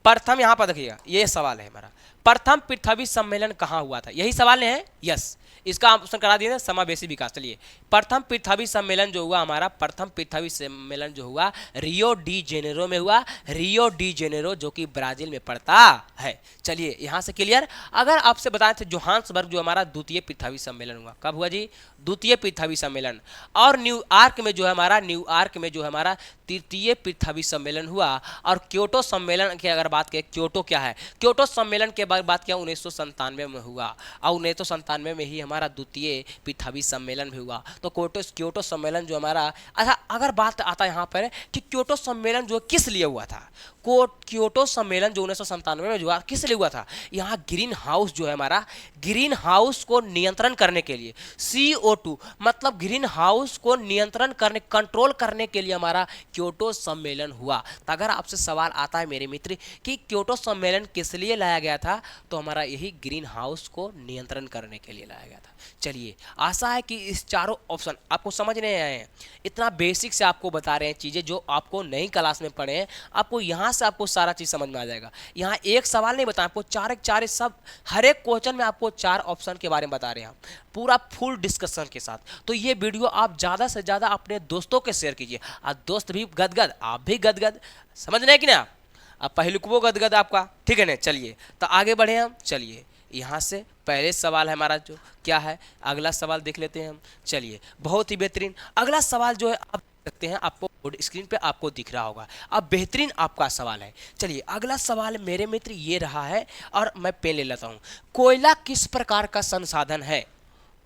प्रथम, यहाँ पर देखिएगा ये सवाल है हमारा, प्रथम पृथ्वी सम्मेलन कहाँ हुआ था, यही सवाल है। यस, इसका ऑप्शन करा दिए समावेशी विकास। चलिए प्रथम पृथ्वी सम्मेलन जो हुआ हमारा, प्रथम पृथ्वी सम्मेलन जो हुआ रियो डी जेनेरो में हुआ, रियो डी जेनेरो जो कि ब्राजील में पड़ता है। चलिए यहाँ से क्लियर। अगर आपसे बताए थे जोहान्सबर्ग जो हमारा द्वितीय पृथ्वी सम्मेलन हुआ, कब हुआ जी, द्वितीय पृथ्वी सम्मेलन। और न्यूयॉर्क में जो है हमारा, न्यूयॉर्क में जो है हमारा तृतीय पृथ्वी सम्मेलन हुआ। और क्योटो सम्मेलन की अगर बात करें, क्योटो क्या है, क्योटो सम्मेलन के बाद बात किया 1997 में हुआ, और 1997 में ही हमारा द्वितीय पृथ्वी सम्मेलन भी हुआ। तो क्योटो सम्मेलन जो हमारा, अच्छा अगर बात आता है यहाँ पर कि क्योटो सम्मेलन जो किस लिए हुआ था, क्योटो सम्मेलन जो 1997 में हुआ किस लिए हुआ था, यहाँ ग्रीन हाउस जो है हमारा, ग्रीन हाउस को नियंत्रण करने के लिए, CO2 मतलब ग्रीन हाउस को नियंत्रण करने, कंट्रोल करने के लिए हमारा क्योटो सम्मेलन हुआ। तो अगर आपसे सवाल आता है मेरे मित्र कि क्योटो सम्मेलन किस लिए लाया गया था, तो हमारा यही ग्रीन हाउस को नियंत्रण करने के लिए लाया गया था। चलिए आशा है कि इस चारों ऑप्शन आपको समझ नहीं आए हैं, इतना बेसिक से आपको बता रहे हैं चीज़ें जो आपको नई क्लास में पढ़े हैं, आपको यहाँ से आपको सारा चीज़ समझ में आ जाएगा। यहाँ एक सवाल नहीं बताया आपको, चार सब हर एक क्वेश्चन में आपको 4 ऑप्शन के बारे में बता रहे हैं हम, पूरा फुल डिस्कशन के साथ। तो ये वीडियो आप ज़्यादा से ज़्यादा अपने दोस्तों के शेयर कीजिए, और दोस्त भी गदगद, आप भी गदगद, समझ रहे हैं कि ना, अब पहलुकवो गदगद आपका, ठीक है ना। चलिए तो आगे बढ़े हम, चलिए यहाँ से पहले सवाल है हमारा जो क्या है, अगला सवाल देख लेते हैं हम। चलिए बहुत ही बेहतरीन अगला सवाल जो है आप देख सकते हैं, आपको बोर्ड स्क्रीन पे आपको दिख रहा होगा। अब बेहतरीन आपका सवाल है। चलिए अगला सवाल मेरे मित्र ये रहा है, और मैं पेन ले लेता हूँ। कोयला किस प्रकार का संसाधन है,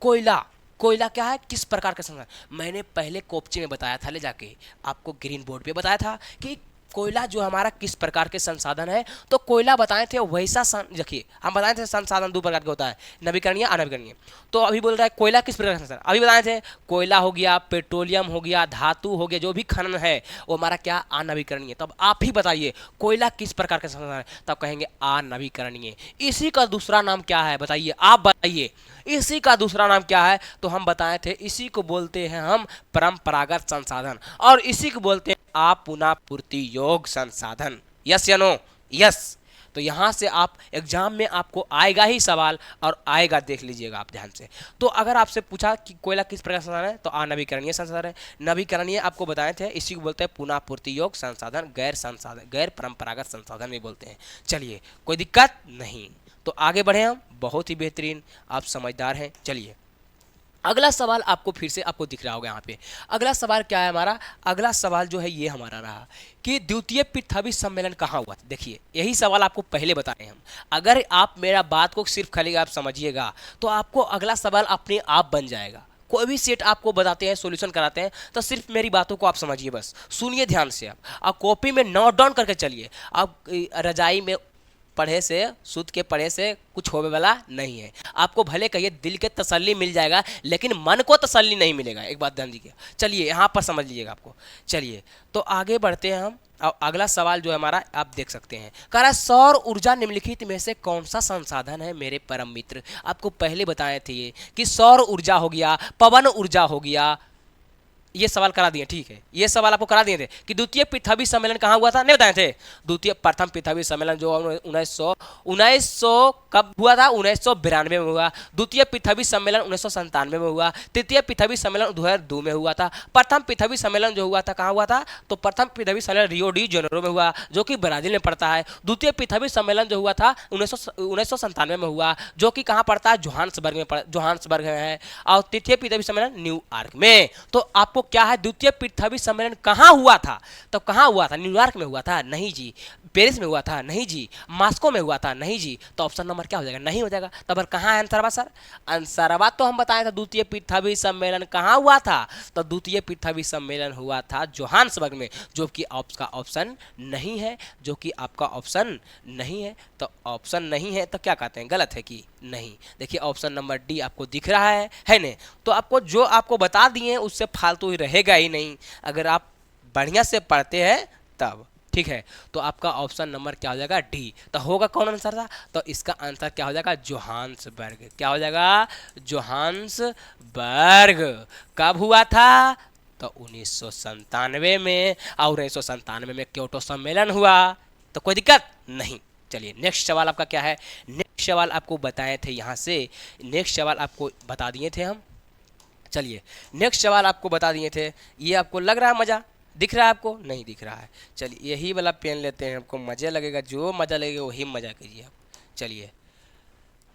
कोयला, कोयला क्या है, किस प्रकार का संसाधन। मैंने पहले कोपचे में बताया था, ले जाके आपको ग्रीन बोर्ड पे बताया था कि कोयला जो हमारा किस प्रकार के संसाधन है। तो कोयला बताए थे वैसा, देखिए हम बताए थे संसाधन 2 प्रकार का होता है, नवीकरणीय अनवीकरणीय। तो अभी बोल रहा है कोयला किस प्रकार का संसाधन, अभी बताए थे कोयला हो गया, पेट्रोलियम हो गया, धातु हो गया, जो भी खनन है वो हमारा क्या, अनवीकरणीय। तब आप ही बताइए कोयला किस प्रकार का संसाधन है, तब कहेंगे अनवीकरणीय। इसी का दूसरा नाम क्या है बताइए, आप बताइए इसी का दूसरा नाम क्या है। तो हम बताए थे इसी को बोलते हैं हम परंपरागत संसाधन, और इसी को बोलते हैं पुनः पूर्ति योग संसाधन। यस या नो, यस। तो यहाँ से आप एग्जाम में आपको आएगा ही सवाल, और आएगा, देख लीजिएगा आप ध्यान से। तो अगर आपसे पूछा कि कोयला किस प्रकार संसाधन है, तो अनवीकरणीय संसाधन है। नवीकरणीय आपको बताए थे इसी को बोलते हैं पुनः पूर्ति योग संसाधन, गैर संसाधन, गैर परंपरागत संसाधन भी बोलते हैं। चलिए कोई दिक्कत नहीं, तो आगे बढ़े हम, बहुत ही बेहतरीन, आप समझदार हैं। चलिए अगला सवाल आपको फिर से आपको दिख रहा होगा यहाँ पे। अगला सवाल क्या है हमारा, अगला सवाल जो है ये हमारा रहा कि द्वितीय पृथ्वी सम्मेलन कहाँ हुआ था। देखिए यही सवाल आपको पहले बता रहे हैं हम, अगर आप मेरा बात को सिर्फ खाली आप समझिएगा तो आपको अगला सवाल अपने आप बन जाएगा। कोई भी सेट आपको बताते हैं, सॉल्यूशन कराते हैं, तो सिर्फ मेरी बातों को आप समझिए, बस सुनिए ध्यान से। आप कॉपी में नोट डाउन करके चलिए। आप रजाई में पढ़े से, सूद के पढ़े से कुछ होने वाला नहीं है। आपको भले कहिए दिल के तसल्ली मिल जाएगा, लेकिन मन को तसल्ली नहीं मिलेगा, एक बात ध्यान दीजिए। चलिए यहाँ पर समझ लीजिएगा आपको। चलिए तो आगे बढ़ते हैं हम। अगला सवाल जो है हमारा आप देख सकते हैं, कह रहा है सौर ऊर्जा निम्नलिखित में से कौन सा संसाधन है मेरे परम मित्र। आपको पहले बताए थे ये कि सौर ऊर्जा हो गया, पवन ऊर्जा हो गया, ये सवाल करा दिए, ठीक है। ये सवाल आपको करा दिए थे कि द्वितीय पृथ्वी सम्मेलन कहाँ हुआ था, नहीं बताए थे। द्वितीय प्रथम पृथ्वी सम्मेलन जो 1900 कब हुआ था, 1992 में हुआ। द्वितीय पृथ्वी सम्मेलन 1997 में हुआ। तृतीय पृथ्वी सम्मेलन 2002 में हुआ था। प्रथम पृथ्वी सम्मेलन जो हुआ था कहाँ हुआ था, तो प्रथम पृथ्वी सम्मेलन रियो डी जेनेरो में हुआ, जो कि ब्राजील में पड़ता है। द्वितीय पृथ्वी सम्मेलन जो हुआ था 1997 में हुआ, जो कि कहाँ पड़ता है, जोहान्सबर्ग है। और तृतीय पृथ्वी सम्मेलन न्यूयॉर्क में। तो आपको क्या है, द्वितीय पृथ्वी सम्मेलन कहाँ हुआ था, तो कहाँ हुआ था, न्यूयॉर्क में हुआ था, नहीं जी। पेरिस में हुआ था, नहीं जी। मॉस्को में हुआ था, नहीं जी। तो ऑप्शन नंबर क्या हो जाएगा, नहीं हो जाएगा। तब कहाँ है आंसरवा सर, आंसरवा तो हम बताए थे द्वितीय पृथ्वी सम्मेलन कहाँ हुआ था, तो द्वितीय पृथ्वी सम्मेलन हुआ था जोहान्सबर्ग में, जो कि आपका ऑप्शन नहीं है, जो कि आपका ऑप्शन नहीं है। तो ऑप्शन नहीं है तो क्या कहते हैं, गलत है कि नहीं। देखिए ऑप्शन नंबर डी आपको दिख रहा है नहीं। तो आपको जो आपको बता दिए उससे फालतू ही रहेगा ही नहीं, अगर आप बढ़िया से पढ़ते हैं तब। ठीक है, तो आपका ऑप्शन नंबर क्या हो जाएगा, डी। तो होगा कौन आंसर था, तो इसका आंसर क्या हो जाएगा, जोहान्सबर्ग। क्या हो जाएगा, जोहान्सबर्ग। कब हुआ था, तो 1997 में, और 1997 में क्योटो सम्मेलन हुआ। तो कोई दिक्कत नहीं। चलिए नेक्स्ट सवाल आपका क्या है, नेक्स्ट सवाल आपको बताए थे यहाँ से, नेक्स्ट सवाल आपको बता दिए थे हम। चलिए नेक्स्ट सवाल आपको बता दिए थे, ये आपको लग रहा है मज़ा, दिख रहा है आपको, नहीं दिख रहा है। चलिए यही वाला पेन लेते हैं, आपको मज़ा लगेगा, जो मज़ा लगेगा वही मज़ा कीजिए आप। चलिए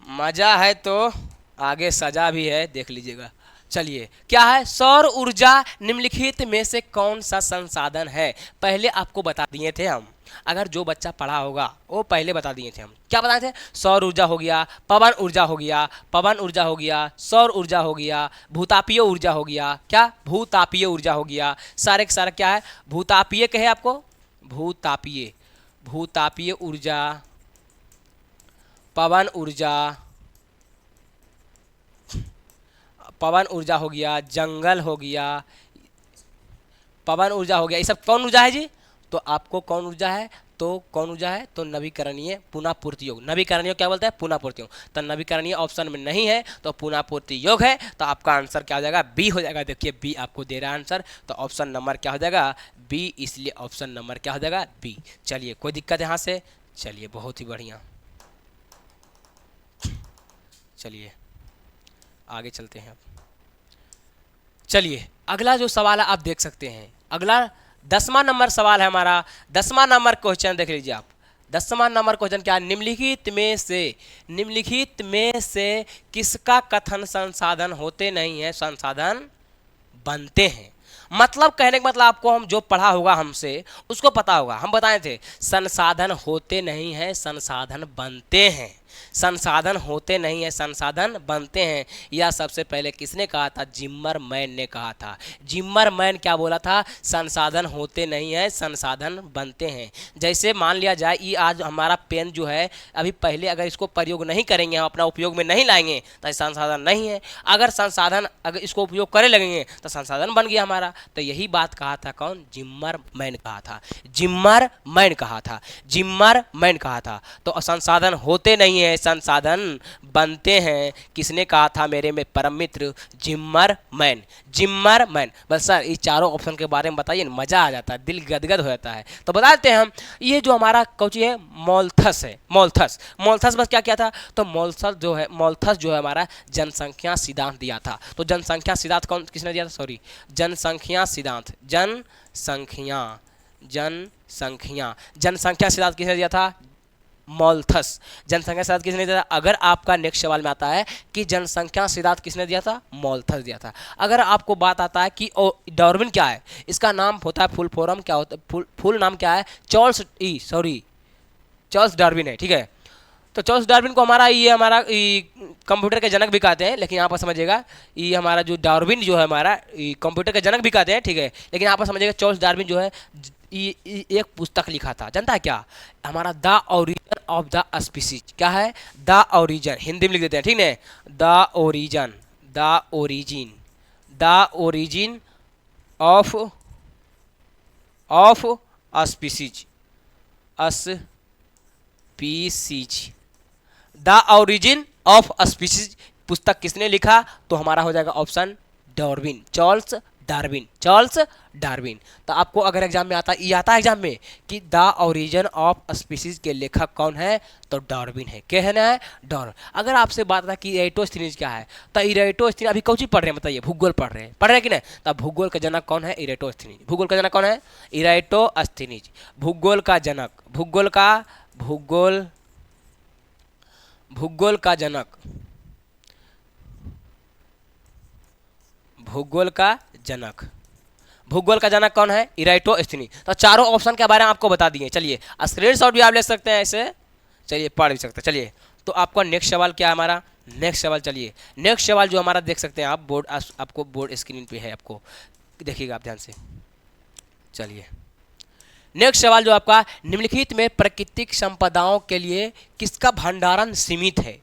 मज़ा है तो आगे सजा भी है, देख लीजिएगा। चलिए क्या है, सौर ऊर्जा निम्नलिखित में से कौन सा संसाधन है। पहले आपको बता दिए थे हम, अगर जो बच्चा पढ़ा होगा वो पहले बता दिए थे हम। क्या बताए थे, सौर ऊर्जा हो गया, पवन ऊर्जा हो गया, पवन ऊर्जा हो गया, सौर ऊर्जा हो गया, भूतापीय ऊर्जा हो गया। क्या, भूतापीय ऊर्जा हो गया। सारे के सारे क्या है, भूतापीय कहे आपको, भूतापीय, भूतापीय ऊर्जा, पवन ऊर्जा, पवन ऊर्जा हो गया, जंगल हो गया, पवन ऊर्जा हो गया, ये सब कौन ऊर्जा है जी, तो आपको कौन ऊर्जा है, तो कौन ऊर्जा है, तो नवीकरणीय पुनःपूर्ति योग। नवीकरणीय क्या बोलते हैं, पुनःपूर्ति योग। तो नवीकरणीय ऑप्शन में नहीं है, तो पुनःपूर्ति योग है। तो आपका आंसर क्या हो जाएगा, बी हो जाएगा। देखिए बी आपको दे रहा है आंसर, तो ऑप्शन नंबर क्या हो जाएगा, बी, इसलिए ऑप्शन नंबर क्या हो जाएगा, बी। चलिए कोई दिक्कत यहाँ से, चलिए बहुत ही बढ़िया। चलिए आगे चलते हैं। चलिए अगला जो सवाल है आप देख सकते हैं, अगला 10वां नंबर सवाल है हमारा। 10वां नंबर क्वेश्चन देख लीजिए आप। 10वां नंबर क्वेश्चन क्या है, निम्नलिखित में से किसका कथन संसाधन होते नहीं है, संसाधन बनते हैं। मतलब कहने का मतलब आपको, हम जो पढ़ा होगा हमसे उसको पता होगा, हम बताए थे संसाधन होते नहीं है, संसाधन बनते हैं। संसाधन होते नहीं है, संसाधन बनते हैं। यह सबसे पहले किसने कहा था, जिम्मरमैन ने कहा था। जिम्मरमैन क्या बोला था, संसाधन होते नहीं है, संसाधन बनते हैं। जैसे मान लिया जाए ये आज हमारा पेन जो है, अभी पहले अगर इसको प्रयोग नहीं करेंगे, हम अपना उपयोग में नहीं लाएंगे तो संसाधन नहीं है। अगर संसाधन, अगर इसको उपयोग करने लगेंगे तो संसाधन बन गया हमारा। तो यही बात कहा था कौन, जिम्मरमैन कहा था, जिम्मरमैन कहा था, जिम्मरमैन कहा था। तो संसाधन होते नहीं है, संसाधन बनते हैं, किसने कहा था, मेरे में परम मित्र जिम्मरमैन, जिम्मरमैन। बस सर इस चारों ऑप्शन के बारे में बताइए, मजा आ जाता है, दिल गदगद हो जाता है। तो बताते हैं हम, ये जो हमारा कौची है, मोल्थस है, मोल्थस। मोल्थस बस क्या था, तो मोल्थस जो है हमारा जनसंख्या सिद्धांत दिया था। तो जनसंख्या सिद्धांत कौन, किसने दिया था, सॉरी, जनसंख्या सिद्धांत, जनसंख्या, जनसंख्या, जनसंख्या सिद्धांत किसने दिया था, मोल्थस। जनसंख्या सिद्धांत किसने दिया था। अगर आपका नेक्स्ट सवाल में आता है कि जनसंख्या सिद्धांत किसने दिया था, मोल्थस दिया था। अगर आपको बात आता है कि डार्विन क्या है, इसका नाम होता है, फुल फॉर्म क्या होता है, फुल नाम क्या है, चार्ल्स डार्विन है, ठीक है। तो चार्ल्स डार्विन को हमारा कंप्यूटर के जनक भी कहते हैं, लेकिन यहाँ पर समझिएगा ये हमारा जो डार्विन जो है हमारा कंप्यूटर के जनक भी कहते हैं, ठीक है। लेकिन यहाँ पर समझिएगा चार्ल्स डार्विन जो है एक पुस्तक लिखा था, जानता है क्या, हमारा the origin of the species. क्या है, द ओरिजिन, हिंदी में लिख देते हैं, ठीक है, the origin, the origin, the origin of species, species, the origin of species पुस्तक किसने लिखा, तो हमारा हो जाएगा option Darwin, Charles Darwin, Charles Darwin. तो आपको अगर एग्जाम में आता है एग्जाम में कि द ओरिजिन ऑफ स्पीसीज के लेखक कौन है, तो डार्विन है। क्या है ना, डार्विन। अगर आपसे बात था कि इरेटोस्थनीज क्या है, तो इरेटोस्थनीज अभी कौन सी पढ़ रहे हैं बताइए, भूगोल पढ़ रहे हैं कि नहीं, तो भूगोल का जनक कौन है, इरेटोस्थनीज। भूगोल का जनक कौन है, इरेटोस्थनीज, भूगोल का जनक, भूगोल का जनक, भूगोल का जनक, भूगोल का जनक कौन है, इरेटोस्थनीज। तो चारों ऑप्शन के बारे में आपको बता दिए। चलिए स्क्रीनशॉट भी आप ले सकते हैं ऐसे, चलिए पढ़ भी सकते हैं। चलिए तो आपका नेक्स्ट सवाल क्या है हमारा, नेक्स्ट सवाल, चलिए नेक्स्ट सवाल जो हमारा देख सकते हैं आप, आपको बोर्ड स्क्रीन पे है, आपको देखिएगा आप ध्यान से। चलिए नेक्स्ट सवाल जो आपका, निम्नलिखित में प्राकृतिक संपदाओं के लिए किसका भंडारण सीमित है,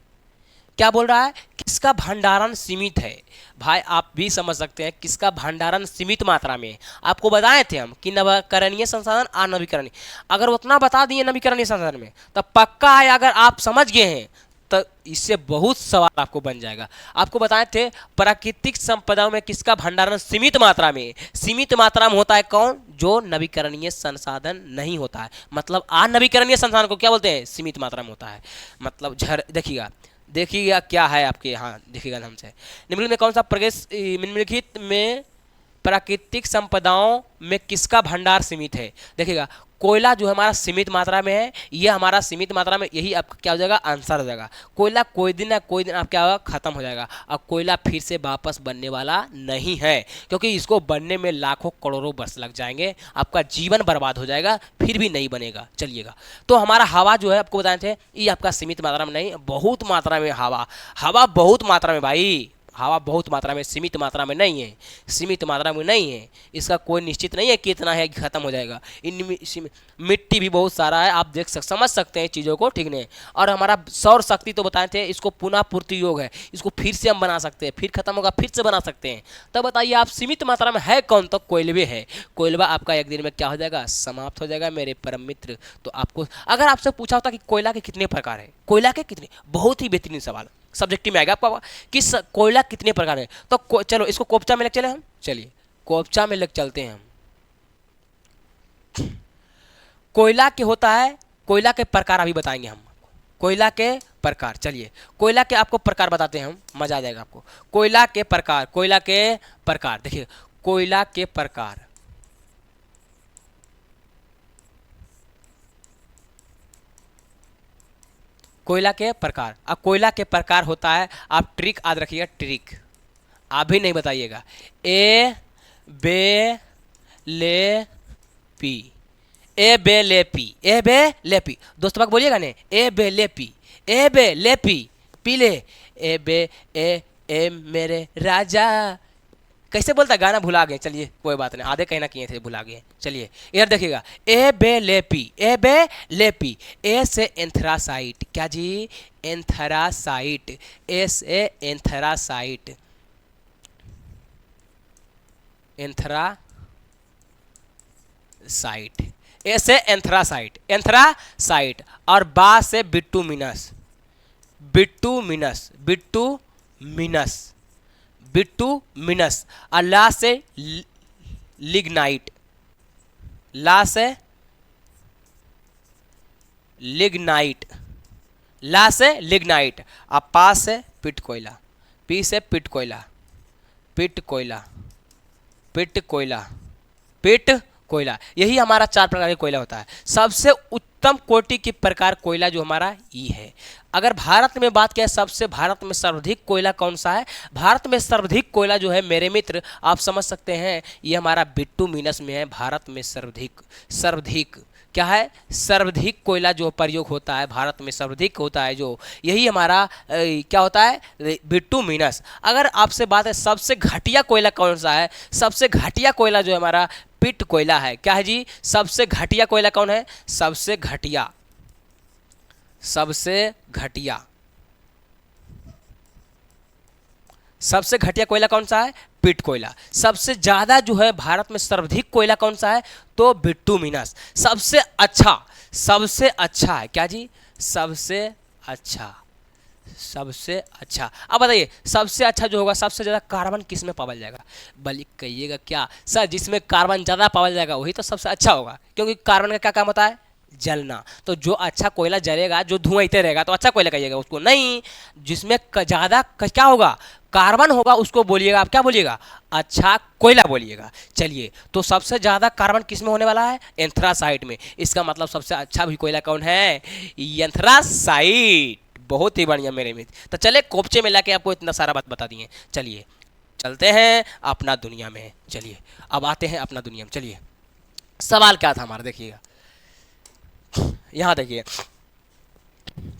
क्या बोल रहा है, किसका भंडारण सीमित है। भाई आप भी समझ सकते हैं किसका भंडारण सीमित मात्रा में है। आपको बताए थे हम कि नवीकरणीय संसाधन अनवीकरणीय, अगर उतना बता दिए नवीकरणीय संसाधन में तब पक्का है, अगर आप समझ गए हैं तो इससे बहुत सवाल आपको बन जाएगा। आपको बताए थे प्राकृतिक संपदाओं में किसका भंडारण सीमित मात्रा में, सीमित मात्रा में होता है कौन, जो नवीकरणीय संसाधन नहीं होता है, मतलब अनवीकरणीय संसाधन को क्या बोलते हैं, सीमित मात्रा में होता है। मतलब देखिएगा देखिएगा क्या है आपके यहाँ, देखिएगा ध्यान से, निम्नलिखित में कौन सा प्रदेश, निम्नलिखित में प्राकृतिक संपदाओं में किसका भंडार सीमित है। देखिएगा कोयला जो हमारा सीमित मात्रा में है, ये हमारा सीमित मात्रा में, यही आपका क्या हो जाएगा, आंसर हो जाएगा। कोयला कोई दिन ना कोई दिन आप क्या होगा, खत्म हो जाएगा। और कोयला फिर से वापस बनने वाला नहीं है, क्योंकि इसको बनने में लाखों करोड़ों वर्ष लग जाएंगे, आपका जीवन बर्बाद हो जाएगा, फिर भी नहीं बनेगा। चलिएगा, तो हमारा हवा जो है आपको बताए थे, ये आपका सीमित मात्रा में नहीं, बहुत मात्रा में हवा बहुत मात्रा में भाई, हवा बहुत मात्रा में, सीमित मात्रा में नहीं है, सीमित मात्रा में नहीं है। इसका कोई निश्चित नहीं है कितना है कि खत्म हो जाएगा। मिट्टी भी बहुत सारा है, आप समझ सकते हैं चीज़ों को, ठीक नहीं। और हमारा सौर शक्ति तो बताए थे, इसको पुनः पूर्ति योग है, इसको फिर से हम बना सकते हैं, फिर खत्म होगा फिर से बना सकते हैं। तब बताइए आप सीमित मात्रा में है कौन, तो कोयलवे है। कोयलवा आपका एक दिन में क्या हो जाएगा, समाप्त हो जाएगा मेरे परम मित्र। तो आपको अगर आपसे पूछा होता कि कोयला के कितने प्रकार है, कोयला के कितने, बहुत ही बेहतरीन सवाल सब्जेक्टिव में आएगा आपका कि कोयला कितने प्रकार है। तो चलो इसको कोपचा में लेकर चले हम, चलिए कोपचा में लेकर चलते हैं हम। कोयला के होता है, कोयला के प्रकार अभी बताएंगे हम, कोयला के प्रकार। चलिए कोयला के आपको प्रकार बताते हैं हम, मजा आ जाएगा आपको। कोयला के प्रकार, कोयला के प्रकार देखिए, कोयला के प्रकार, कोयला के प्रकार। अब कोयला के प्रकार होता है, आप ट्रिक याद रखिएगा, ट्रिक आप भी नहीं बताइएगा, ए बे ले पी, ए बे ले पी, ए बे ले पी, दोस्त बाग बोलिएगा ने, ए बे ले पी, ए बे ले पी, पी ले, ए बे ए मेरे राजा, कैसे बोलता है गाना भुला गए, चलिए कोई बात नहीं, आधे कहना किए थे भुला गए। चलिए इधर देखिएगा, ए बे लेपी, ए बे लेपी, ए से एंथ्रासाइट, क्या जी, एंथ्रासाइट, ए से एंथ्रासाइट, एंथ्रासाइट, ए से एंथ्रासाइट, एंथ्रासाइट। और बा से बिट्टूमिनस, बिट्टूमिनस, बिट्टूमिनस, बिट्टूमिनस। और ला से लिग्नाइट, ला से लिग्नाइट, ला से लिग्नाइट। और पा से पिट कोयला, पी से पिट कोयला, पिट कोयला, पिट कोयला, पिट कोयला। यही हमारा 4 प्रकार का कोयला होता है। सबसे उत्तम कोटि की प्रकार कोयला जो हमारा ई है। अगर भारत में बात किया, सबसे भारत में सर्वाधिक कोयला कौन सा है, भारत में सर्वाधिक कोयला जो है मेरे मित्र, आप समझ सकते हैं ये हमारा बिट्टूमिनस में है। भारत में सर्वाधिक, सर्वाधिक क्या है, सर्वाधिक कोयला जो प्रयोग होता है भारत में सर्वाधिक होता है, जो यही हमारा क्या होता है, बिट्टूमिनस। अगर आपसे बात है सबसे घटिया कोयला कौन सा है, सबसे घटिया कोयला जो हमारा पिट कोयला है। क्या है जी, सबसे घटिया कोयला कौन है, सबसे घटिया, सबसे घटिया, सबसे घटिया कोयला कौन सा है, पिट कोयला। सबसे ज्यादा जो है भारत में सर्वाधिक कोयला कौन सा है, तो बिट्टूमिनस। सबसे अच्छा, सबसे अच्छा है क्या जी, सबसे अच्छा, सबसे अच्छा। अब बताइए सबसे अच्छा जो होगा, सबसे ज्यादा कार्बन किस में पावल जाएगा, बल्कि कहिएगा क्या सर, जिसमें कार्बन ज्यादा पावल जाएगा वही तो सबसे अच्छा होगा, क्योंकि कार्बन का क्या काम होता है, जलना। तो जो अच्छा कोयला जलेगा, जो धुआंते रहेगा तो अच्छा कोयला कहिएगा उसको, नहीं जिसमें ज़्यादा क्या होगा, कार्बन होगा, उसको बोलिएगा आप क्या बोलिएगा, अच्छा कोयला बोलिएगा। चलिए तो सबसे ज़्यादा कार्बन किस में होने वाला है, एंथ्रासाइट में। इसका मतलब सबसे अच्छा भी कोयला कौन है, एंथ्रासाइट। बहुत ही बढ़िया मेरे मित्र। तो चले कोपचे में लाके आपको इतना सारा बात बता दिए। चलिए चलते हैं अपना दुनिया में। चलिए अब आते हैं अपना दुनिया में। चलिए सवाल क्या था हमारा, देखिएगा यहाँ देखिए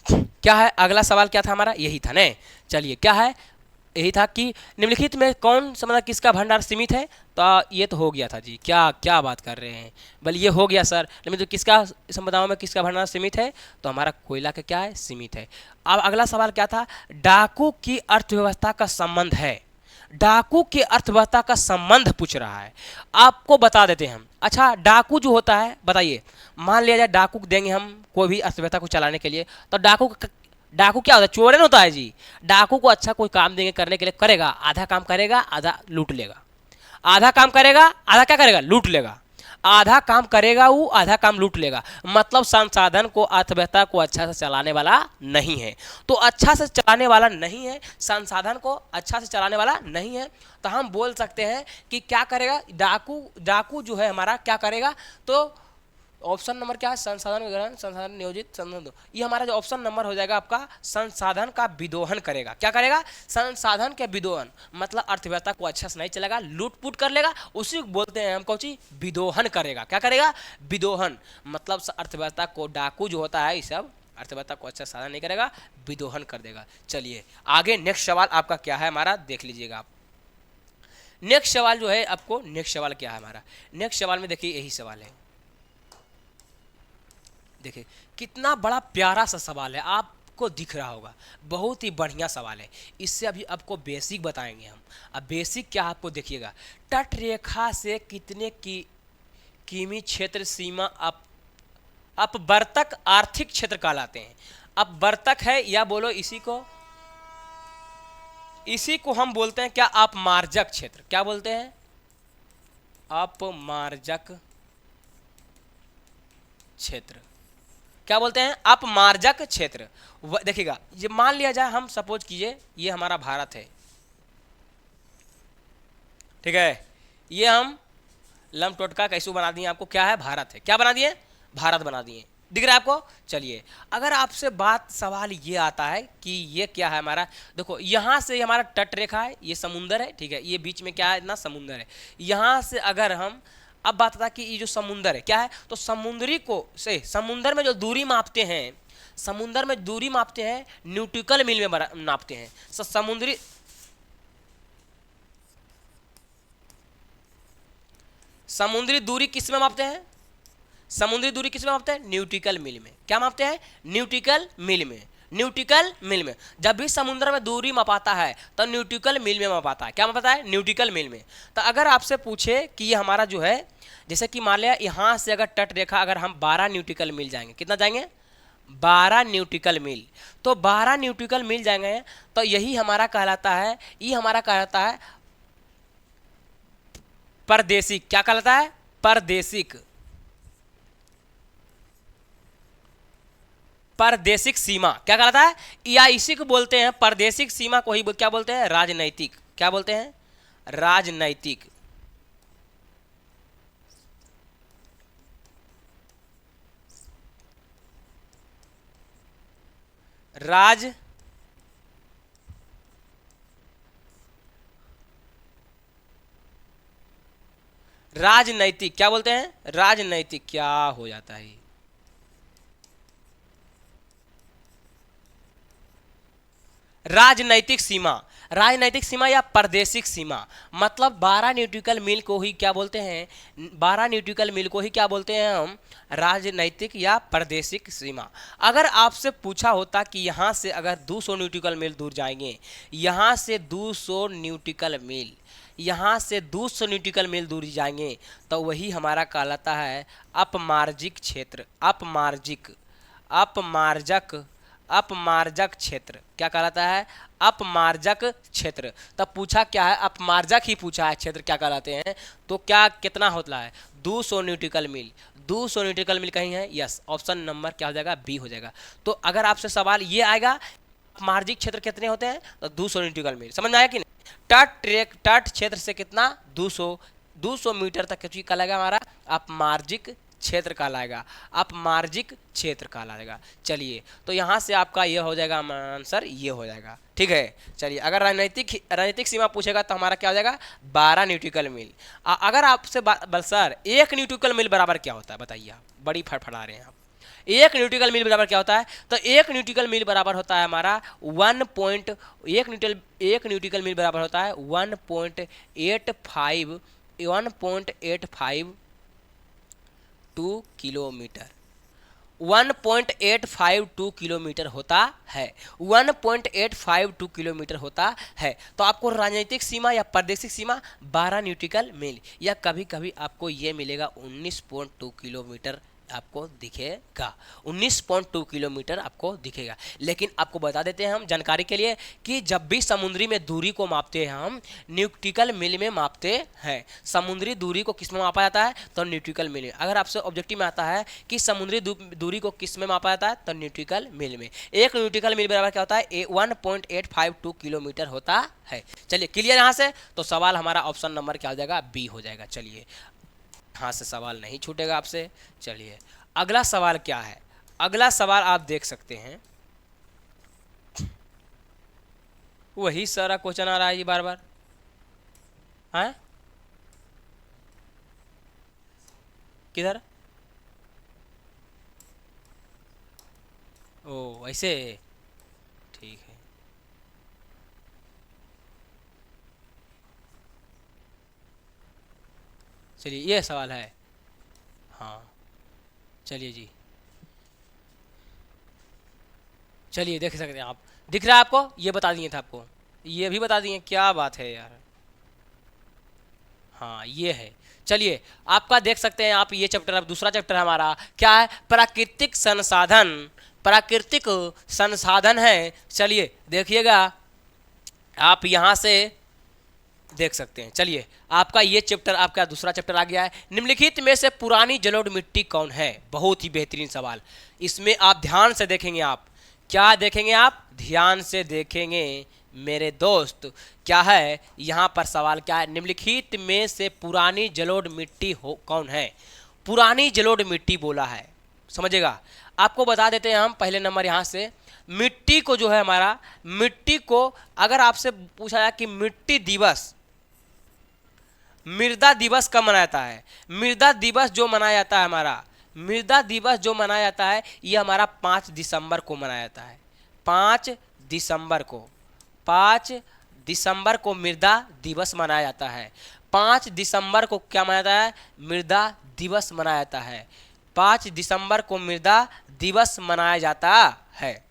क्या है, अगला सवाल क्या था हमारा, यही था ना। चलिए क्या है, यही था कि निम्नलिखित में कौन सा मतलब किसका भंडार सीमित है, तो ये तो हो गया था जी, क्या क्या बात कर रहे हैं, बल ये हो गया सर, लेकिन तो किसका संपदाओं में किसका भंडार सीमित है, तो हमारा कोयला का क्या है, सीमित है। अब अगला सवाल क्या था, डाकू की अर्थव्यवस्था का संबंध है, डाकू की अर्थव्यवस्था का संबंध पूछ रहा है, आपको बता देते हैं हम। अच्छा, डाकू जो होता है बताइए, मान लिया जाए डाकू देंगे हम कोई भी अर्थव्यवस्था को चलाने के लिए, तो डाकू क्या होता है, चोरन होता है जी। डाकू को अच्छा कोई काम देंगे करने के लिए, करेगा, आधा काम करेगा आधा लूट लेगा, आधा काम करेगा आधा क्या करेगा, लूट लेगा, आधा काम करेगा वो आधा काम लूट लेगा, मतलब संसाधन को अर्थव्यवस्था को अच्छा से चलाने वाला नहीं है। तो अच्छा से चलाने वाला नहीं है, संसाधन को अच्छा से चलाने वाला नहीं है, तो हम बोल सकते हैं कि क्या करेगा, डाकू जो है हमारा क्या करेगा, तो ऑप्शन नंबर क्या है, संसाधन विग्रहण, संसाधन नियोजित, संसाधन, ये हमारा जो ऑप्शन नंबर हो जाएगा आपका, संसाधन का विदोहन करेगा। क्या करेगा, संसाधन के विदोहन, मतलब अर्थव्यवस्था को अच्छा से नहीं चलेगा, लूटपूट कर लेगा, उसी को बोलते हैं हम कौन सी, विदोहन करेगा। क्या करेगा, विदोहन, मतलब अर्थव्यवस्था को, डाकू जो होता है ये सब अर्थव्यवस्था को अच्छा साधन नहीं करेगा, विदोहन कर देगा। चलिए आगे नेक्स्ट सवाल आपका क्या है हमारा, देख लीजिएगा आप। नेक्स्ट सवाल जो है आपको, नेक्स्ट सवाल क्या है हमारा, नेक्स्ट सवाल में देखिए यही सवाल है, देखिए कितना बड़ा प्यारा सा सवाल है, आपको दिख रहा होगा, बहुत ही बढ़िया सवाल है। इससे अभी आपको बेसिक बताएंगे हम। अब बेसिक क्या आपको देखिएगा, तट रेखा से कितने की किमी क्षेत्र सीमा अपवर्तक आर्थिक क्षेत्र कहलाते हैं। अपवर्तक है या बोलो इसी को हम बोलते हैं क्या, अपमार्जक क्षेत्र। क्या बोलते हैं, अपमार्जक क्षेत्र। क्या बोलते हैं, अपमार्जक क्षेत्र। देखिएगा, ये मान लिया जाए, हम सपोज कीजिए ये हमारा भारत है, ठीक है, ये हम लम टोटका कैसे बना दिए आपको, क्या है, भारत है, क्या बना दिए, भारत बना दिए, दिख रहा है आपको। चलिए अगर आपसे सवाल ये आता है कि ये क्या है हमारा, देखो यहाँ से हमारा तट रेखा है, ये समुंदर है, ठीक है, ये बीच में क्या है, इतना समुंदर है, यहाँ से अगर हम, अब बात था कि ये जो समुंदर है क्या है, तो समुद्री को से समुंदर में जो दूरी मापते हैं, समुंदर में दूरी मापते हैं, न्यूटिकल मील में नापते हैं। समुद्री दूरी किस में मापते हैं, समुद्री दूरी किस में मापते हैं, न्यूटिकल मील में। क्या मापते हैं, न्यूटिकल मील में, न्यूटिकल मील में। जब भी समुद्र में दूरी मापाता है तो न्यूटिकल मील में मापाता है, क्या मापाता है, न्यूटिकल मील में। तो अगर आपसे पूछे कि ये हमारा जो है, जैसे कि मान लिया यहाँ से अगर तट रेखा अगर हम 12 न्यूटिकल मील जाएंगे, कितना जाएंगे, 12 न्यूटिकल मील, तो 12 न्यूटिकल मील जाएंगे, तो यही हमारा कहलाता है, ये हमारा कहलाता है परदेशिक। क्या कहलाता है, परदेशिक, परदेशिक सीमा। क्या कहलाता है, या इसी को बोलते हैं, परदेशिक सीमा को ही क्या बोलते हैं, राजनैतिक। क्या बोलते हैं, राजनैतिक। राजनैतिक, क्या बोलते हैं, राजनैतिक। क्या हो जाता है, राजनैतिक सीमा, राजनैतिक सीमा या परदेशिक सीमा, मतलब 12 न्यूटिकल मील को ही क्या बोलते हैं, 12 न्यूटिकल मील को ही क्या बोलते हैं हम, राजनैतिक या परदेशिक सीमा। अगर आपसे पूछा होता कि यहाँ से अगर 200 न्यूटिकल मील दूर जाएंगे, यहाँ से 200 न्यूटिकल मील, यहाँ से 200 न्यूटिकल मील दूर जाएंगे, तो वही हमारा कहलाता है अपमार्जिक क्षेत्र, अपमार्जक क्षेत्र। क्या कहलाता है, अपमार्जक क्षेत्र। तब पूछा क्या है, अपमार्जक ही पूछा है, क्षेत्र क्या कहलाते हैं, तो क्या कितना होता है, 200 न्यूटिकल मील। 200 न्यूटिकल मील कहीं है, यस, ऑप्शन नंबर क्या हो जाएगा, बी हो जाएगा। तो अगर आपसे सवाल ये आएगा अपमार्जिक क्षेत्र कितने होते हैं, तो 200 न्यूटिकल मील, समझ में आया कि नहीं। तट क्षेत्र से कितना, 200 मीटर तक कहलाएगा हमारा अपमार्जिक क्षेत्र कहलाएगा, अपमार्जिक क्षेत्र कहलाएगा। चलिए तो यहाँ से आपका ये हो जाएगा आंसर, ये हो जाएगा, ठीक है। चलिए अगर राजनीतिक सीमा पूछेगा तो हमारा क्या हो जाएगा, 12 न्यूटिकल मील। अगर आपसे सर 1 न्यूटिकल मील बराबर क्या होता है बताइए, आप बड़ी फड़फड़ा रहे हैं आप। एक न्यूट्रिकल मील बराबर क्या होता है? तो एक न्यूट्रिकल मील बराबर होता है हमारा एक न्यूट्रिकल मील बराबर होता है 1.852 किलोमीटर। 1.852 किलोमीटर होता है, 1.852 किलोमीटर होता है। तो आपको राजनीतिक सीमा या प्रादेशिक सीमा 12 न्यूट्रिकल मील, या कभी कभी आपको ये मिलेगा 19.2 किलोमीटर आपको दिखेगा, 19.2 किलोमीटर आपको दिखेगा। लेकिन आपको बता देते हैं हम जानकारी के लिए कि जब भी समुद्री में दूरी को मापते हैं हम न्यूट्रिकल मील में मापते हैं। समुद्री दूरी को किस में मापा जाता है? तो न्यूट्रिकल मील में। अगर आपसे ऑब्जेक्टिव में आता है कि समुद्री दूरी को किस में मापा जाता है, तो न्यूट्रिकल मील में। एक न्यूट्रिकल मील बराबर क्या होता है? 1.852 किलोमीटर होता है। चलिए क्लियर यहाँ से? तो सवाल हमारा ऑप्शन नंबर क्या हो जाएगा? बी हो जाएगा। चलिए यहाँ से सवाल नहीं छूटेगा आपसे। चलिए अगला सवाल क्या है? अगला सवाल आप देख सकते हैं, वही सारा क्वेश्चन आ रहा है ये बार बार। हैं किधर? ओ ऐसे, ठीक है। चलिए ये सवाल है। हाँ चलिए जी, चलिए देख सकते हैं आप। दिख रहा है आपको? ये बता दिए थे आपको, ये भी बता दिए। क्या बात है यार। हाँ ये है। चलिए आपका देख सकते हैं आप, ये चैप्टर, अब दूसरा चैप्टर हमारा क्या है? प्राकृतिक संसाधन। प्राकृतिक संसाधन है। चलिए देखिएगा, आप यहाँ से देख सकते हैं। चलिए आपका ये चैप्टर, आपका दूसरा चैप्टर आ गया है। निम्नलिखित में से पुरानी जलोढ़ मिट्टी कौन है? बहुत ही बेहतरीन सवाल। इसमें आप ध्यान से देखेंगे। आप क्या देखेंगे? आप ध्यान से देखेंगे मेरे दोस्त। क्या है यहाँ पर सवाल? क्या है? निम्नलिखित में से पुरानी जलोढ़ मिट्टी कौन है? पुरानी जलोढ़ मिट्टी बोला है, समझेगा। आपको बता देते हैं हम पहले नंबर यहाँ से। मिट्टी को जो है हमारा, मिट्टी को अगर आपसे पूछा जाए कि मिट्टी दिवस, मृदा दिवस कब मनाया जाता है? मृदा दिवस जो मनाया जाता है हमारा, मृदा दिवस जो मनाया जाता है, ये हमारा 5 दिसंबर को मनाया जाता है। 5 दिसंबर को, 5 दिसंबर को मृदा दिवस मनाया जाता है। 5 दिसंबर को क्या मनाया जाता है? मृदा दिवस मनाया जाता है। 5 दिसंबर को मृदा दिवस मनाया जाता है।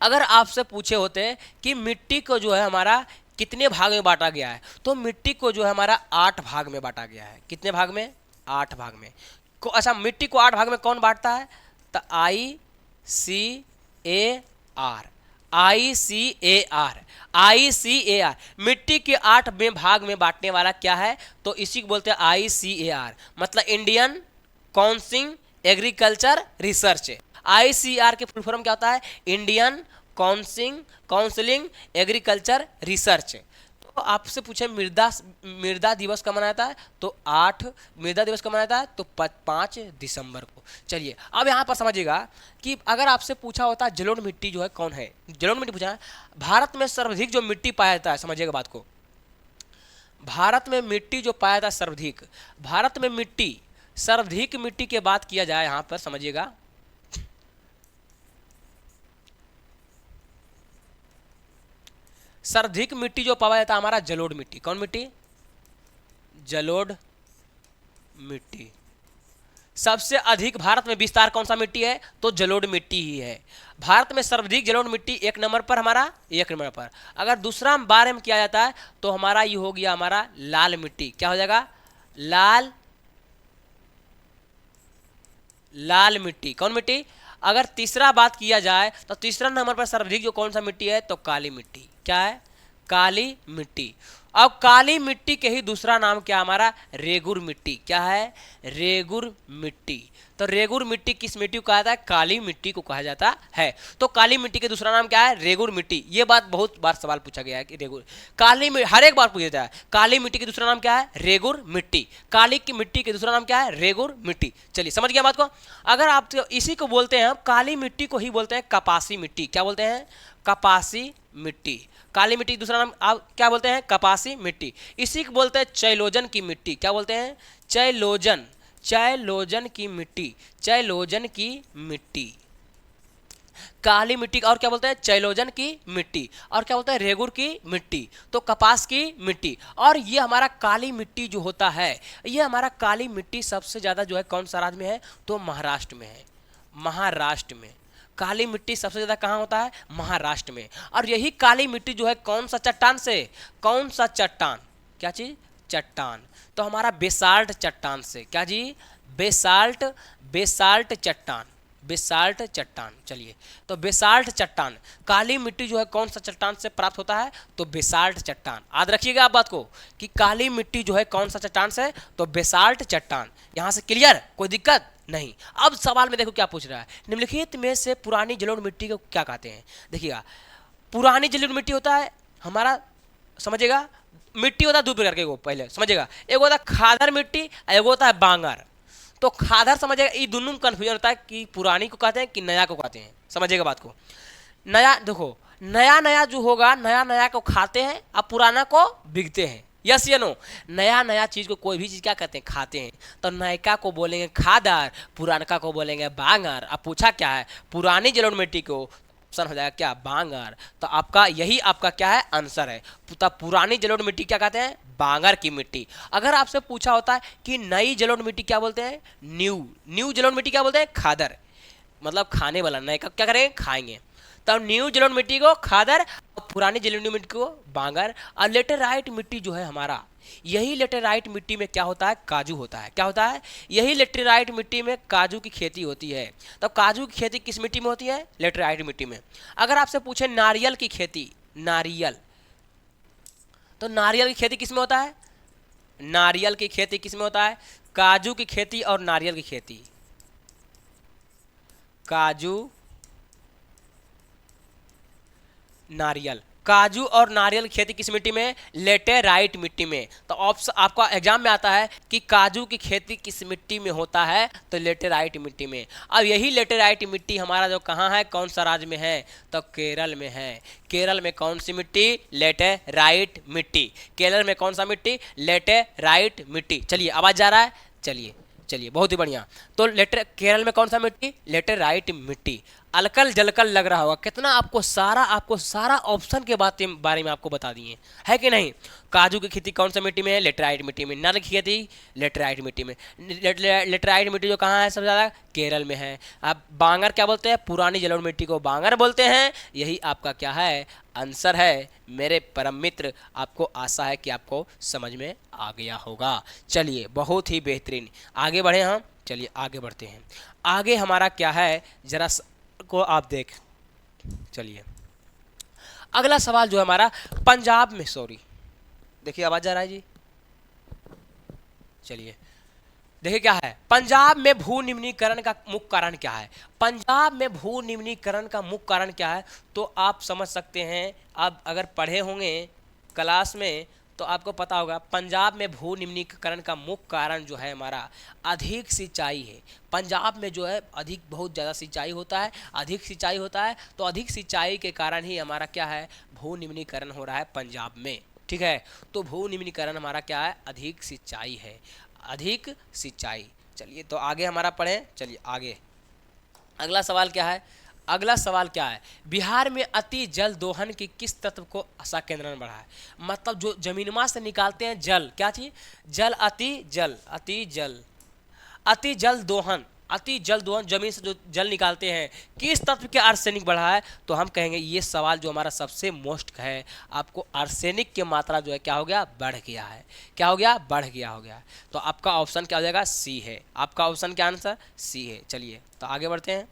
अगर आपसे पूछे होते कि मिट्टी को जो है हमारा कितने भाग में बांटा गया है, तो मिट्टी को जो है हमारा 8 भाग में बांटा गया है। कितने भाग में? 8 भाग में। अच्छा, मिट्टी को 8 भाग में कौन बांटता है? तो ICAR, ICAR, ICAR मिट्टी के 8 में भाग में बांटने वाला क्या है? तो इसी को बोलते हैं ICAR, मतलब Indian council agriculture research. ICAR के फुल फॉर्म क्या होता है? Indian counselling agriculture research. तो आपसे पूछे मृदा दिवस कब मनाया जाता है? तो 8 मृदा दिवस कब मनाया जाता है? तो 5 दिसंबर को। चलिए अब यहाँ पर समझिएगा कि अगर आपसे पूछा होता है जलोढ़ मिट्टी जो है कौन है, जलोढ़ मिट्टी पूछा है, भारत में सर्वाधिक जो मिट्टी पाया जाता है, समझिएगा बात को। भारत में मिट्टी जो पाया जाता है सर्वाधिक, भारत में मिट्टी सर्वाधिक मिट्टी की बात किया जाए यहाँ पर, समझिएगा। सर्वाधिक मिट्टी जो पाया जाता है हमारा जलोढ़ मिट्टी। कौन मिट्टी? जलोढ़ मिट्टी। सबसे अधिक भारत में विस्तार कौन सा मिट्टी है? तो जलोढ़ मिट्टी ही है। भारत में सर्वाधिक जलोढ़ मिट्टी एक नंबर पर हमारा, एक नंबर पर। अगर दूसरा बारे में किया जाता है तो हमारा ये हो गया हमारा लाल मिट्टी। क्या हो जाएगा? लाल मिट्टी। कौन मिट्टी? अगर तीसरा बात किया जाए तो तीसरा नंबर पर सर्वाधिक जो कौन सा मिट्टी है? तो काली मिट्टी। क्या है? काली मिट्टी। अब काली मिट्टी के ही दूसरा नाम क्या हमारा? रेगुर मिट्टी। क्या है? रेगुर मिट्टी। तो रेगुर मिट्टी किस मिट्टी को कहा जाता है? काली मिट्टी को कहा जाता है। तो काली मिट्टी के दूसरा नाम क्या है? रेगुर मिट्टी। ये बात बहुत बार सवाल पूछा गया है कि रेगुर, काली हर एक बार पूछा जाता है काली मिट्टी के दूसरा नाम क्या है? रेगुर मिट्टी। काली की मिट्टी के दूसरा नाम क्या है? रेगुर मिट्टी। चलिए समझ गया बात को। अगर आप इसी को बोलते हैं, काली मिट्टी को ही बोलते हैं कपासी मिट्टी। क्या बोलते हैं? कपासी मिट्टी। काली मिट्टी दूसरा नाम आप क्या बोलते हैं? कपासी मिट्टी। इसी को बोलते हैं चैलोजन की मिट्टी। क्या बोलते हैं? चैलोजन। चैलोजन की मिट्टी, चैलोजन की मिट्टी, काली मिट्टी और क्या बोलते हैं, चैलोजन की मिट्टी, और क्या बोलते हैं, रेगुड़ की मिट्टी, तो कपास की मिट्टी। और ये हमारा काली मिट्टी जो होता है, ये हमारा काली मिट्टी सबसे ज़्यादा जो है कौन सा राज्य में है, तो महाराष्ट्र में है। महाराष्ट्र में काली मिट्टी सबसे ज़्यादा कहाँ होता है, महाराष्ट्र में। और यही काली मिट्टी जो है कौन सा चट्टान से, कौन सा चट्टान, क्या चीज़, चट्टान, तो हमारा बेसाल्ट चट्टान से, क्या जी, बेसाल्ट, बेसाल्ट चट्टान, बेसाल्ट चट्टान। चलिए, तो बेसाल्ट चट्टान, काली मिट्टी जो है कौन सा चट्टान से प्राप्त होता है, तो बेसाल्ट चट्टान। याद रखिएगा आप बात को कि काली मिट्टी जो है कौन सा चट्टान से, तो बेसाल्ट चट्टान। यहां से क्लियर, कोई दिक्कत नहीं। अब सवाल में देखो क्या पूछ रहा है, निम्नलिखित में से पुरानी जलोढ़ मिट्टी को क्या कहते हैं। देखिएगा, पुरानी जलोढ़ मिट्टी होता है हमारा, समझिएगा, मिट्टी होता है दो प्रकार के, वो पहले समझिएगा, एक होता है खादर मिट्टी, एक होता है बांगर। तो खादर समझिएगा, ये दोनों में कन्फ्यूजन होता है कि पुरानी को कहते हैं कि नया को कहते हैं, समझिएगा बात को। नया देखो, नया नया जो होगा, नया नया को खाते हैं, अब पुराना को बिकते हैं, यस या नो। नया नया चीज को, कोई भी चीज क्या कहते हैं, खाते हैं। तो नयका को बोलेंगे खादर, पुरानका को बोलेंगे बांगर। अब पूछा क्या है, पुरानी जलोढ़ मिट्टी को, ऑप्शन हो जाएगा क्या, बांगर। तो आपका यही आपका क्या है, आंसर है। तब पुरानी जलोढ़ मिट्टी क्या कहते हैं, बांगर की मिट्टी। अगर आपसे पूछा होता है कि नई जलोढ़ मिट्टी क्या बोलते हैं, न्यू, न्यू जलोढ़ मिट्टी क्या बोलते हैं, खादर, मतलब खाने वाला, नए का क्या करेंगे, खाएंगे। तब न्यू जलोढ़ मिट्टी को खादर, और पुरानी जलोढ़ मिट्टी को बांगर। और लेटेराइट मिट्टी जो है हमारा, यही लेटेराइट मिट्टी में क्या होता है, काजू होता है। क्या होता है, यही लेटेराइट मिट्टी में काजू की खेती होती है। तो काजू की खेती किस मिट्टी में होती है, लेटेराइट मिट्टी में। अगर आपसे पूछे नारियल की खेती, नारियल, तो नारियल की खेती किस में होता है, नारियल की खेती किस में होता है, काजू की खेती और नारियल की खेती, काजू, नारियल, काजू और नारियल की खेती किस मिट्टी में, लेटेराइट मिट्टी में। तो ऑप्शन आपका एग्जाम में आता है कि काजू की खेती किस मिट्टी में होता है, तो लेटेराइट मिट्टी में। अब यही लेटेराइट मिट्टी हमारा जो कहाँ है, कौन सा राज्य में है, तो केरल में है। केरल में कौन सी मिट्टी, लेटेराइट मिट्टी। केरल में कौन सा मिट्टी, लेटेराइट मिट्टी। चलिए, आवाज जा रहा है, चलिए चलिए, बहुत ही बढ़िया। तो केरल में कौन सा मिट्टी, लेटेराइट मिट्टी। अलकल जलकल लग रहा होगा, कितना आपको सारा ऑप्शन के बारे में आपको बता दिए, है कि नहीं। काजू की खेती कौन सा मिट्टी में है, लेटेराइट मिट्टी में। नारियल की खेती लेटेराइट मिट्टी में। लेटेराइट मिट्टी जो कहाँ है सबसे ज़्यादा, केरल में है। अब बांगर क्या बोलते हैं, पुरानी जलोढ़ मिट्टी को बांगर बोलते हैं। यही आपका क्या है, आंसर है मेरे परम मित्र। आपको आशा है कि आपको समझ में आ गया होगा। चलिए, बहुत ही बेहतरीन, आगे बढ़े हम। चलिए आगे बढ़ते हैं। आगे हमारा क्या है, जरा को आप देख, चलिए अगला सवाल जो है हमारा, पंजाब में, सॉरी देखिए आवाज आ रहा है जी, चलिए देखिए क्या है, पंजाब में भू निम्नीकरण का मुख्य कारण क्या है। पंजाब में भू निम्नीकरण का मुख्य कारण क्या है, तो आप समझ सकते हैं, आप अगर पढ़े होंगे क्लास में तो आपको पता होगा, पंजाब में भू निम्नीकरण का मुख्य कारण जो है हमारा अधिक सिंचाई है। पंजाब में जो है अधिक, बहुत ज़्यादा सिंचाई होता है, अधिक सिंचाई होता है। तो अधिक सिंचाई के कारण ही हमारा क्या है, भू निम्नीकरण हो रहा है पंजाब में, ठीक है। तो भू निम्नीकरण हमारा क्या है, अधिक सिंचाई है, अधिक सिंचाई। चलिए तो आगे हमारा पढ़ें, चलिए आगे अगला सवाल क्या है, अगला सवाल क्या है, बिहार में अति जल दोहन की किस तत्व को संकेंद्रण बढ़ा है। मतलब जो जमीनमा से निकालते हैं जल, क्या चीज, जल, अति जल, अति जल, अति जल दोहन, अति जल दोहन, जमीन से जो जल निकालते हैं, किस तत्व के आर्सेनिक बढ़ा है। तो हम कहेंगे ये सवाल जो हमारा सबसे मोस्ट है, आपको आर्सेनिक की मात्रा जो है क्या हो गया, बढ़ गया है। क्या हो गया, बढ़ गया हो गया। तो आपका ऑप्शन क्या हो जाएगा, सी है। आपका ऑप्शन क्या आंसर, सी है। चलिए तो आगे बढ़ते हैं।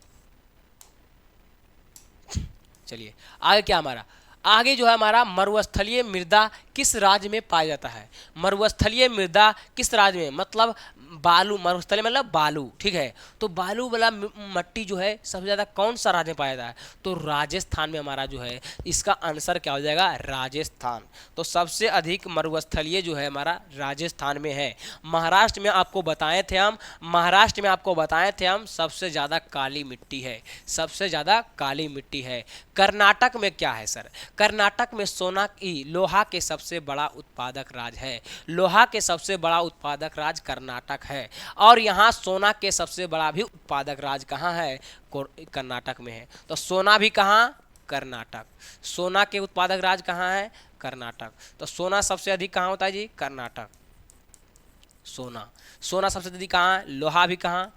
चलिए आगे क्या हमारा, आगे जो है हमारा, मरुस्थलीय मृदा किस राज्य में पाया जाता है। मरुस्थलीय मृदा किस राज्य में, मतलब बालू, मरुस्थलीय मतलब बालू, ठीक है। तो बालू वाला मट्टी जो है सबसे ज़्यादा कौन सा राज्य में पाया जाता है, तो राजस्थान में हमारा जो है, इसका आंसर क्या हो जाएगा, राजस्थान। तो सबसे अधिक मरुस्थलीय जो है हमारा राजस्थान में है। महाराष्ट्र में आपको बताए थे हम, महाराष्ट्र में आपको बताए थे हम, सबसे ज़्यादा काली मिट्टी है, सबसे ज़्यादा काली मिट्टी है। कर्नाटक में क्या है सर, कर्नाटक में सोना की, लोहा के सबसे बड़ा उत्पादक राज्य है। लोहा के सबसे बड़ा उत्पादक राज्य कर्नाटक कर्नाटक है। और यहाँ सोना के सबसे बड़ा भी उत्पादक राज्य कहाँ है? कर्नाटक में है। तो सोना भी कहाँ? कर्नाटक। सोना के उत्पादक राज्य कहाँ है? कर्नाटक। तो सोना सबसे अधिक कहाँ होता है जी? कर्नाटक। सोना सबसे अधिक कहाँ है? लोहा भी कहाँ?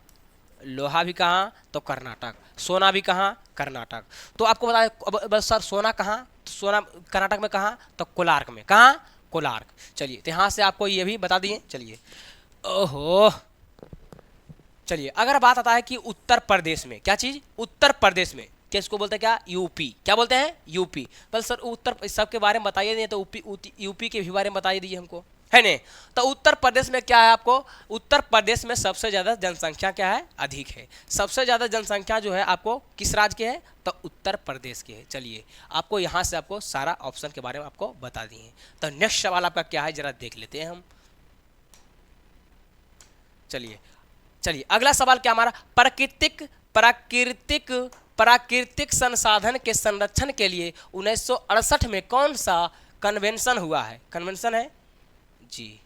लोहा भी कहाँ? तो कर्नाटक। सोना भी कहाँ? कर्नाटक। तो आपको बताया सर सोना कहाँ? सोना कर्नाटक में कहाँ? तो कोलार्क में। कहाँ? कोलार्क। चलिए तो यहाँ से आपको ये भी बता दिए। चलिए ओहो, चलिए अगर बात आता है कि उत्तर प्रदेश में क्या चीज? उत्तर प्रदेश में किसको बोलते हैं? क्या? यूपी। क्या बोलते हैं? यूपी। पर सर उत्तर सबके बारे में बताइए नहीं, तो यूपी के भी बारे में बताइए दीजिए हमको, है नहीं? तो उत्तर प्रदेश में क्या है? आपको उत्तर प्रदेश में सबसे ज़्यादा जनसंख्या क्या है? अधिक है। सबसे ज़्यादा जनसंख्या जो है आपको किस राज्य के है? तो उत्तर प्रदेश के है। चलिए आपको यहाँ से आपको सारा ऑप्शन के बारे में आपको बता दिए। तो नेक्स्ट सवाल आपका क्या है जरा देख लेते हैं हम। चलिए अगला सवाल क्या हमारा? प्राकृतिक संसाधन के संरक्षण के लिए 1968 में कौन सा कन्वेंशन हुआ है? कन्वेंशन है जी।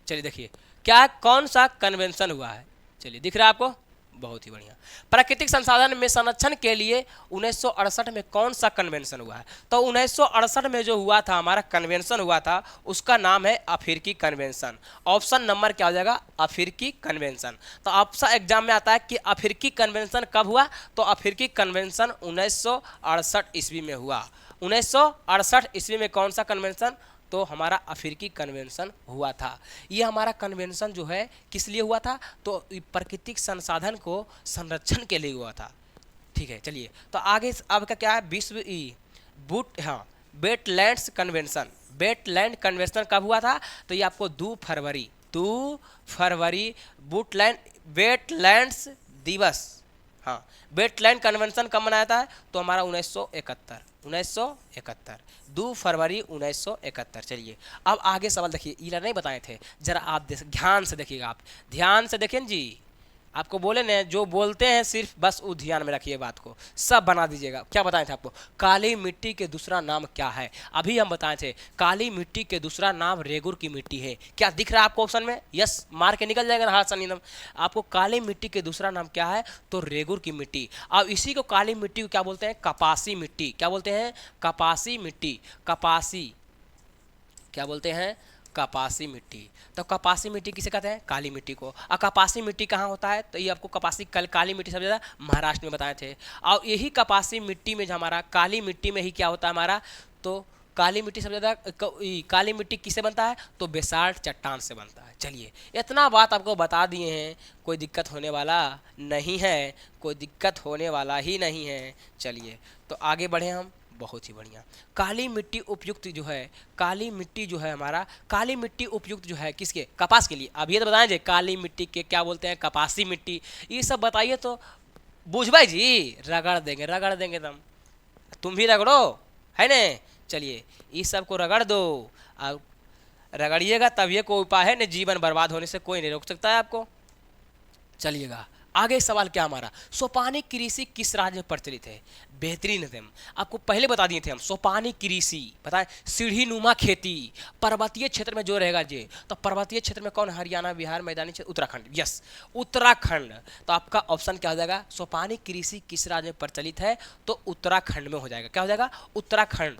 चलिए देखिए क्या कौन सा कन्वेंशन हुआ है? चलिए दिख रहा है आपको? बहुत ही बढ़िया। प्राकृतिक संसाधन में संरक्षण के लिए 1968 में कौन सा कन्वेंशन हुआ है? तो 1968 में जो हुआ था हमारा कन्वेंशन हुआ था उसका नाम है अफ्रीकी कन्वेंशन। ऑप्शन नंबर क्या हो जाएगा? अफ्रीकी कन्वेंशन। तो आपका एग्जाम में आता है कि अफ्रीकी कन्वेंशन कब हुआ? तो अफ्रीकी कन्वेंशन 1968 ईस्वी में हुआ। 1968 ईस्वी में कौन सा कन्वेंशन? तो हमारा अफ्रीकी कन्वेंशन हुआ था। ये हमारा कन्वेंशन जो है किस लिए हुआ था? तो प्राकृतिक संसाधन को संरक्षण के लिए हुआ था। ठीक है चलिए तो आगे अब का क्या है? विश्व वेटलैंड्स कन्वेंशन। वेटलैंड कन्वेंशन कब हुआ था? तो ये आपको 2 फरवरी वेटलैंड्स दिवस। हाँ, वेटलैंड कन्वेंशन कब मनाया था? तो हमारा 1971 2 फरवरी 1971। चलिए अब आगे सवाल देखिए, इला नहीं बताए थे, जरा आप ध्यान से देखिएगा। आप ध्यान से देखें जी, आपको बोले ना जो बोलते हैं सिर्फ बस वो ध्यान में रखिए, बात को सब बना दीजिएगा। क्या बताए थे आपको? काली मिट्टी के दूसरा नाम क्या है? अभी हम बताए थे काली मिट्टी के दूसरा नाम रेगुर की मिट्टी है। क्या दिख रहा है आपको ऑप्शन में? यस मार के निकल जाएगा हाथ निदम। आपको काली मिट्टी के दूसरा नाम क्या है? तो रेगुर की मिट्टी। अब इसी को काली मिट्टी को क्या बोलते हैं? कपासी मिट्टी। क्या बोलते हैं? कपासी मिट्टी। कपासी क्या बोलते हैं? कपासी मिट्टी। तो कपासी मिट्टी किसे कहते हैं? काली मिट्टी को। और कपासी मिट्टी कहाँ होता है? तो ये आपको काली मिट्टी सबसे ज़्यादा महाराष्ट्र में बताए थे। और यही कपासी मिट्टी में जो हमारा काली मिट्टी में ही क्या होता है हमारा? तो काली मिट्टी सबसे ज़्यादा काली मिट्टी किससे बनता है? तो बेसाल्ट चट्टान से बनता है। चलिए इतना बात आपको बता दिए हैं, कोई दिक्कत होने वाला नहीं है, कोई दिक्कत होने वाला ही नहीं है। चलिए तो आगे बढ़े हम। बहुत ही बढ़िया। काली मिट्टी उपयुक्त जो है, काली मिट्टी जो है हमारा, काली मिट्टी उपयुक्त जो है किसके? कपास के लिए। अब ये तो बताएं जी काली मिट्टी के क्या बोलते हैं? कपासी मिट्टी। ये सब बताइए तो बुझ भाई जी, रगड़ देंगे तुम भी रगड़ो, है न? चलिए इस सब को रगड़ दो, रगड़िएगा तब ये कोई उपाय है न, जीवन बर्बाद होने से कोई नहीं रोक सकता है आपको। चलिएगा आगे सवाल क्या हमारा? सोपानी कृषि किस राज्य में प्रचलित है? बेहतरीन है। आपको पहले बता दिए थे हम, सोपानी कृषि बताएं, सीढ़ी नुमा खेती पर्वतीय क्षेत्र में जो रहेगा जी। तो पर्वतीय क्षेत्र में कौन? हरियाणा, बिहार, मैदानी क्षेत्र, उत्तराखंड। यस उत्तराखंड। तो आपका ऑप्शन क्या हो जाएगा? सोपानी कृषि किस राज्य में प्रचलित है? तो उत्तराखंड में हो जाएगा। क्या हो जाएगा? उत्तराखंड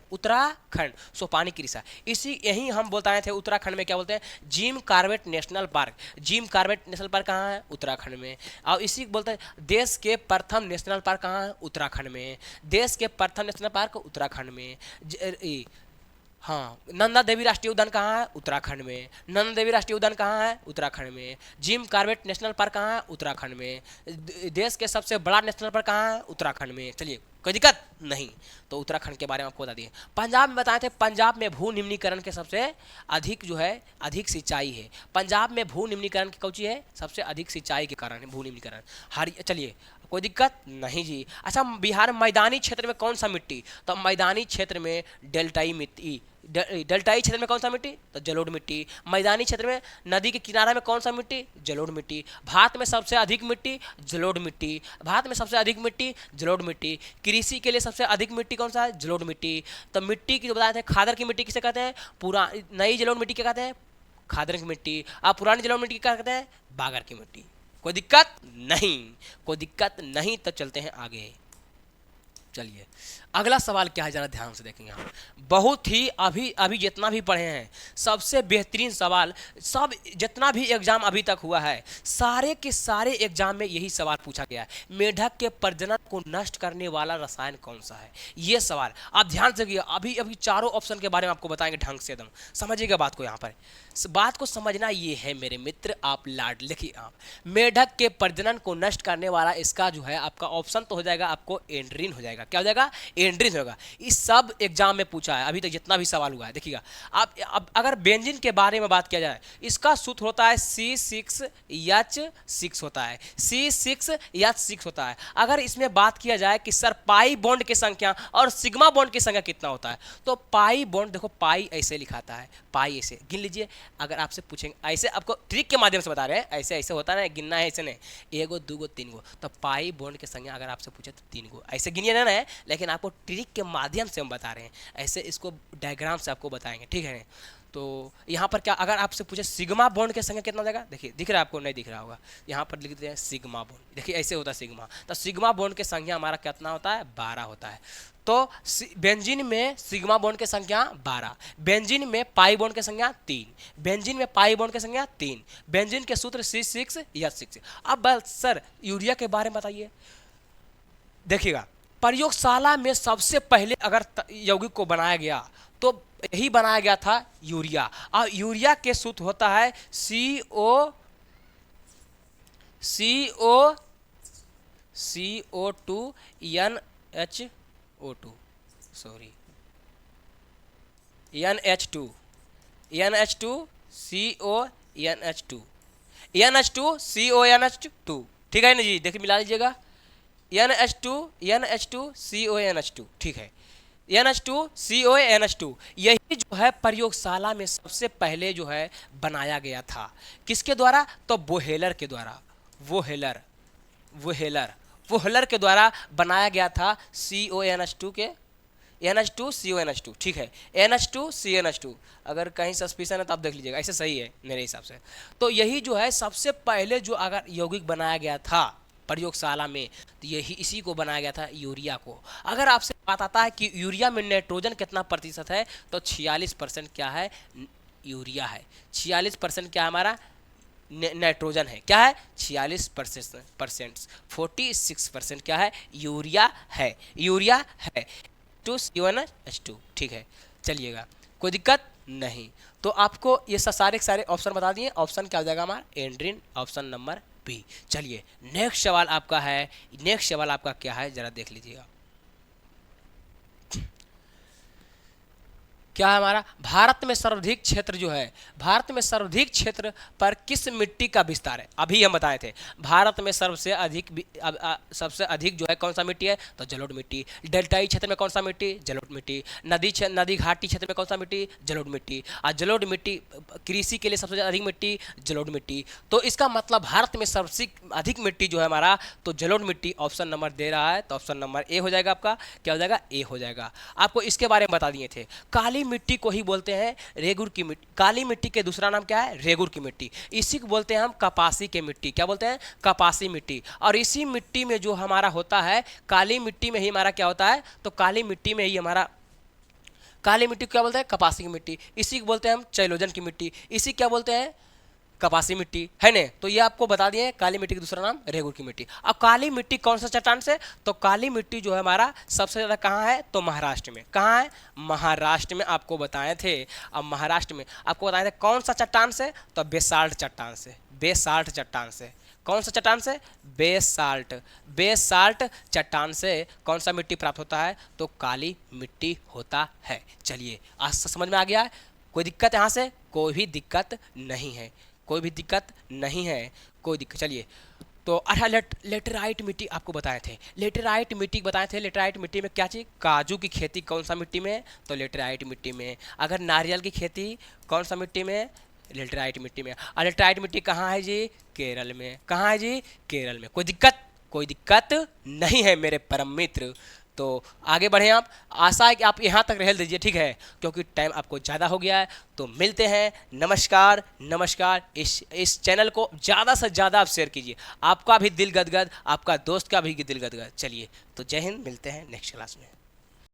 सोपानी कृषि। इसी यही हम बताए थे उत्तराखंड में क्या बोलते हैं? Jim Corbett national park. Jim Corbett national park कहाँ है? उत्तराखंड में। और इसी बोलते हैं देश के प्रथम नेशनल पार्क कहाँ है? उत्तराखंड में। देश के प्रथम नेशनल पार्क उत्तराखंड में। हाँ, नंदा देवी राष्ट्रीय उद्यान कहाँ है? उत्तराखंड में। नंदा देवी राष्ट्रीय उद्यान कहाँ है? उत्तराखंड में। जिम कॉर्बेट नेशनल पार्क कहाँ है? उत्तराखंड में। देश के सबसे बड़ा नेशनल पार्क कहाँ है? उत्तराखंड में। चलिए कोई दिक्कत नहीं। तो उत्तराखंड के बारे में आपको बता दिए। पंजाब में बताए थे, पंजाब में भू निम्नीकरण के सबसे अधिक जो है अधिक सिंचाई है। पंजाब में भू निम्नीकरण की कौची है? सबसे अधिक सिंचाई के कारण है भू निम्नीकरण। चलिए कोई दिक्कत नहीं जी। अच्छा बिहार मैदानी क्षेत्र में कौन सा मिट्टी? तो मैदानी क्षेत्र में डेल्टाई मिट्टी। डेल्टाई क्षेत्र में कौन सा मिट्टी? तो जलोढ़ मिट्टी। मैदानी क्षेत्र में नदी के किनारे में कौन सा मिट्टी? जलोढ़ मिट्टी। भारत में सबसे अधिक मिट्टी जलोढ़ मिट्टी। भारत में सबसे अधिक मिट्टी जलोढ़ मिट्टी। कृषि के लिए सबसे अधिक मिट्टी कौन सा है? जलोढ़ मिट्टी। तो मिट्टी की जो बताए थे, खादर की मिट्टी किसे कहते हैं? नई जलोढ़ मिट्टी क्या कहते हैं? खादर की मिट्टी। आप पुरानी जलोढ़ मिट्टी क्या कहते हैं? बागर की मिट्टी। कोई दिक्कत नहीं, कोई दिक्कत नहीं। तो चलते हैं आगे। चलिए अगला सवाल क्या है, जरा ध्यान से देखेंगे हम। बहुत ही अभी अभी जितना भी पढ़े हैं सबसे बेहतरीन सवाल, सब जितना भी एग्जाम अभी तक हुआ है सारे के सारे एग्जाम में यही सवाल पूछा गया है, मेढक के प्रजनन को नष्ट करने वाला रसायन कौन सा है? ये सवाल आप ध्यान से देखिए, अभी अभी चारों ऑप्शन के बारे में आपको बताएंगे ढंग से, एकदम समझिएगा बात को। यहाँ पर बात को समझना ये है मेरे मित्र, आप लाड लिखिए आप, मेढक के प्रजनन को नष्ट करने वाला इसका जो है आपका ऑप्शन तो हो जाएगा आपको एंड्रीन हो जाएगा। क्या हो जाएगा? एंड्रीन होगा। इस सब एग्जाम में पूछा है अभी तक जितना भी सवाल हुआ है। देखिएगा आप, अब अगर बेंजीन के बारे में बात किया जाए, इसका सूत्र होता है C6H6 होता है, C6H6 होता है। अगर इसमें बात किया जाए कि सर पाई बॉन्ड की संख्या और सिग्मा बॉन्ड की संख्या कितना होता है, तो पाई बॉन्ड देखो, पाई ऐसे लिखाता है, पाई ऐसे गिन लीजिए। अगर आपसे पूछेंगे ऐसे, आपको ट्रिक के माध्यम से बता रहे हैं, ऐसे ऐसे होता है ना, गिनना है ऐसे नहीं, 1 गो 2 गो 3 गो, तो पाई बॉन्ड की संख्या अगर आपसे पूछे तो 3 गो, ऐसे गिनिए ना है, लेकिन आपको ट्रिक के माध्यम से हम बता रहे हैं, ऐसे इसको डायग्राम से आपको बताएंगे, ठीक है। तो यहाँ पर क्या अगर आपसे पूछे सिग्मा बॉन्ड की संख्या कितना हो जाएगा, देखिए दिख रहा है आपको, नहीं दिख रहा होगा, यहाँ पर लिख देते हैं सिग्मा बॉन्ड, देखिए ऐसे होता है सिग्मा, तो सिग्मा बॉन्ड की संख्या हमारा कितना होता है? 12 होता है। तो बेंजीन में सिग्मा बॉन्ड की संख्या 12, बेंजीन में पाई बॉन्ड की संख्या 3, बेंजीन में पाई बॉन्ड की संख्या 3, बेंजीन के सूत्र C6H6। अब बस सर यूरिया के बारे में बताइए। देखिएगा प्रयोगशाला में सबसे पहले अगर यौगिक को बनाया गया तो यही बनाया गया था यूरिया, और यूरिया के सूत्र होता है CO2NH2 सॉरी NH2 ठीक है ना जी, देखिए मिला लीजिएगा, NH2 ठीक है, NH2 यही जो है प्रयोगशाला में सबसे पहले जो है बनाया गया था, किसके द्वारा? तो वोहेलर के द्वारा, वोहेलर के द्वारा बनाया गया था NH2 के NH2 ठीक है, NH2 अगर कहीं सस्पिशन है तो आप देख लीजिएगा, ऐसे सही है मेरे हिसाब से। तो यही जो है सबसे पहले जो अगर यौगिक बनाया गया था प्रयोगशाला में, तो यही इसी को बनाया गया था, यूरिया को। अगर आपसे बात आता है कि यूरिया में नाइट्रोजन कितना प्रतिशत है, तो 46% क्या है? यूरिया है। 46% क्या है हमारा? नाइट्रोजन है। क्या है? 46%। 46% क्या है? यूरिया है। 2CONH2 ठीक है। चलिएगा कोई दिक्कत नहीं। तो आपको ये सारे ऑप्शन बता दिए, ऑप्शन क्या हो जाएगा हमारा? एंड्रीन, ऑप्शन नंबर बी। चलिए नेक्स्ट सवाल आपका है, नेक्स्ट सवाल आपका क्या है जरा देख लीजिएगा। क्या है हमारा? भारत में सर्वाधिक क्षेत्र जो है, भारत में सर्वाधिक क्षेत्र पर किस मिट्टी का विस्तार है? अभी हम बताए थे भारत में सबसे अधिक जो है कौन सा मिट्टी है? तो जलोढ़ मिट्टी। डेल्टाई क्षेत्र में कौन सा मिट्टी? जलोढ़ मिट्टी। नदी घाटी क्षेत्र में कौन सा मिट्टी? जलोढ़ मिट्टी। और जलोढ़ मिट्टी कृषि के लिए सबसे अधिक मिट्टी जलोढ़ मिट्टी। तो इसका मतलब भारत में सबसे अधिक मिट्टी जो है हमारा, तो जलोढ़ मिट्टी ऑप्शन नंबर दे रहा है, तो ऑप्शन नंबर ए हो जाएगा आपका। क्या हो जाएगा? ए हो जाएगा। आपको इसके बारे में बता दिए थे, काली मिट्टी को ही बोलते हैं रेगुर की मिट्टी। काली मिट्टी के दूसरा नाम क्या है? रेगुर की मिट्टी। इसी को बोलते हैं हम कपासी की मिट्टी। क्या बोलते हैं? कपासी मिट्टी। और इसी मिट्टी में जो हमारा होता है, काली मिट्टी में ही हमारा क्या होता है? तो काली मिट्टी में ही हमारा, काली मिट्टी क्या बोलते हैं? कपासी की मिट्टी। इसी को बोलते हैं हम चैलोजन की मिट्टी। इसी क्या बोलते हैं? कपासी मिट्टी, है ना। तो ये आपको बता दिए काली मिट्टी का दूसरा नाम रेगुर की मिट्टी। अब काली मिट्टी कौन सा चट्टान से? तो काली मिट्टी जो है हमारा सबसे ज़्यादा कहाँ है? तो महाराष्ट्र में। कहाँ है? महाराष्ट्र में आपको बताए थे। अब महाराष्ट्र में आपको बताए थे कौन सा चट्टान से? तो बेसाल्ट चट्टान से। बेसाल्ट चट्टान से। कौन सा चट्टान से? बेसाल्ट। बेसाल्ट चट्टान से कौन सा मिट्टी प्राप्त होता है? तो काली मिट्टी होता है। चलिए आज समझ में आ गया है? कोई दिक्कत यहाँ से? कोई भी दिक्कत नहीं है, कोई भी दिक्कत नहीं है, कोई दिक्कत। चलिए तो अच्छा लेटेराइट मिट्टी आपको बताए थे, लेटेराइट मिट्टी बताए थे। लेटेराइट मिट्टी में क्या चीज़? काजू की खेती कौन सा मिट्टी में? तो लेटेराइट मिट्टी में। अगर नारियल की खेती कौन सा मिट्टी में? लेटेराइट मिट्टी में। और लेटेराइट मिट्टी कहाँ है जी? केरल में। कहाँ है जी? केरल में। कोई दिक्कत? कोई दिक्कत नहीं है मेरे परम मित्र। तो आगे बढ़ें आप। आशा है कि आप यहाँ तक रह दीजिए, ठीक है, क्योंकि टाइम आपको ज़्यादा हो गया है। तो मिलते हैं, नमस्कार नमस्कार। इस चैनल को ज़्यादा से ज़्यादा आप शेयर कीजिए, आपका भी दिल गदगद, आपका दोस्त का भी दिल गदगद। चलिए, तो जय हिंद, मिलते हैं नेक्स्ट क्लास में।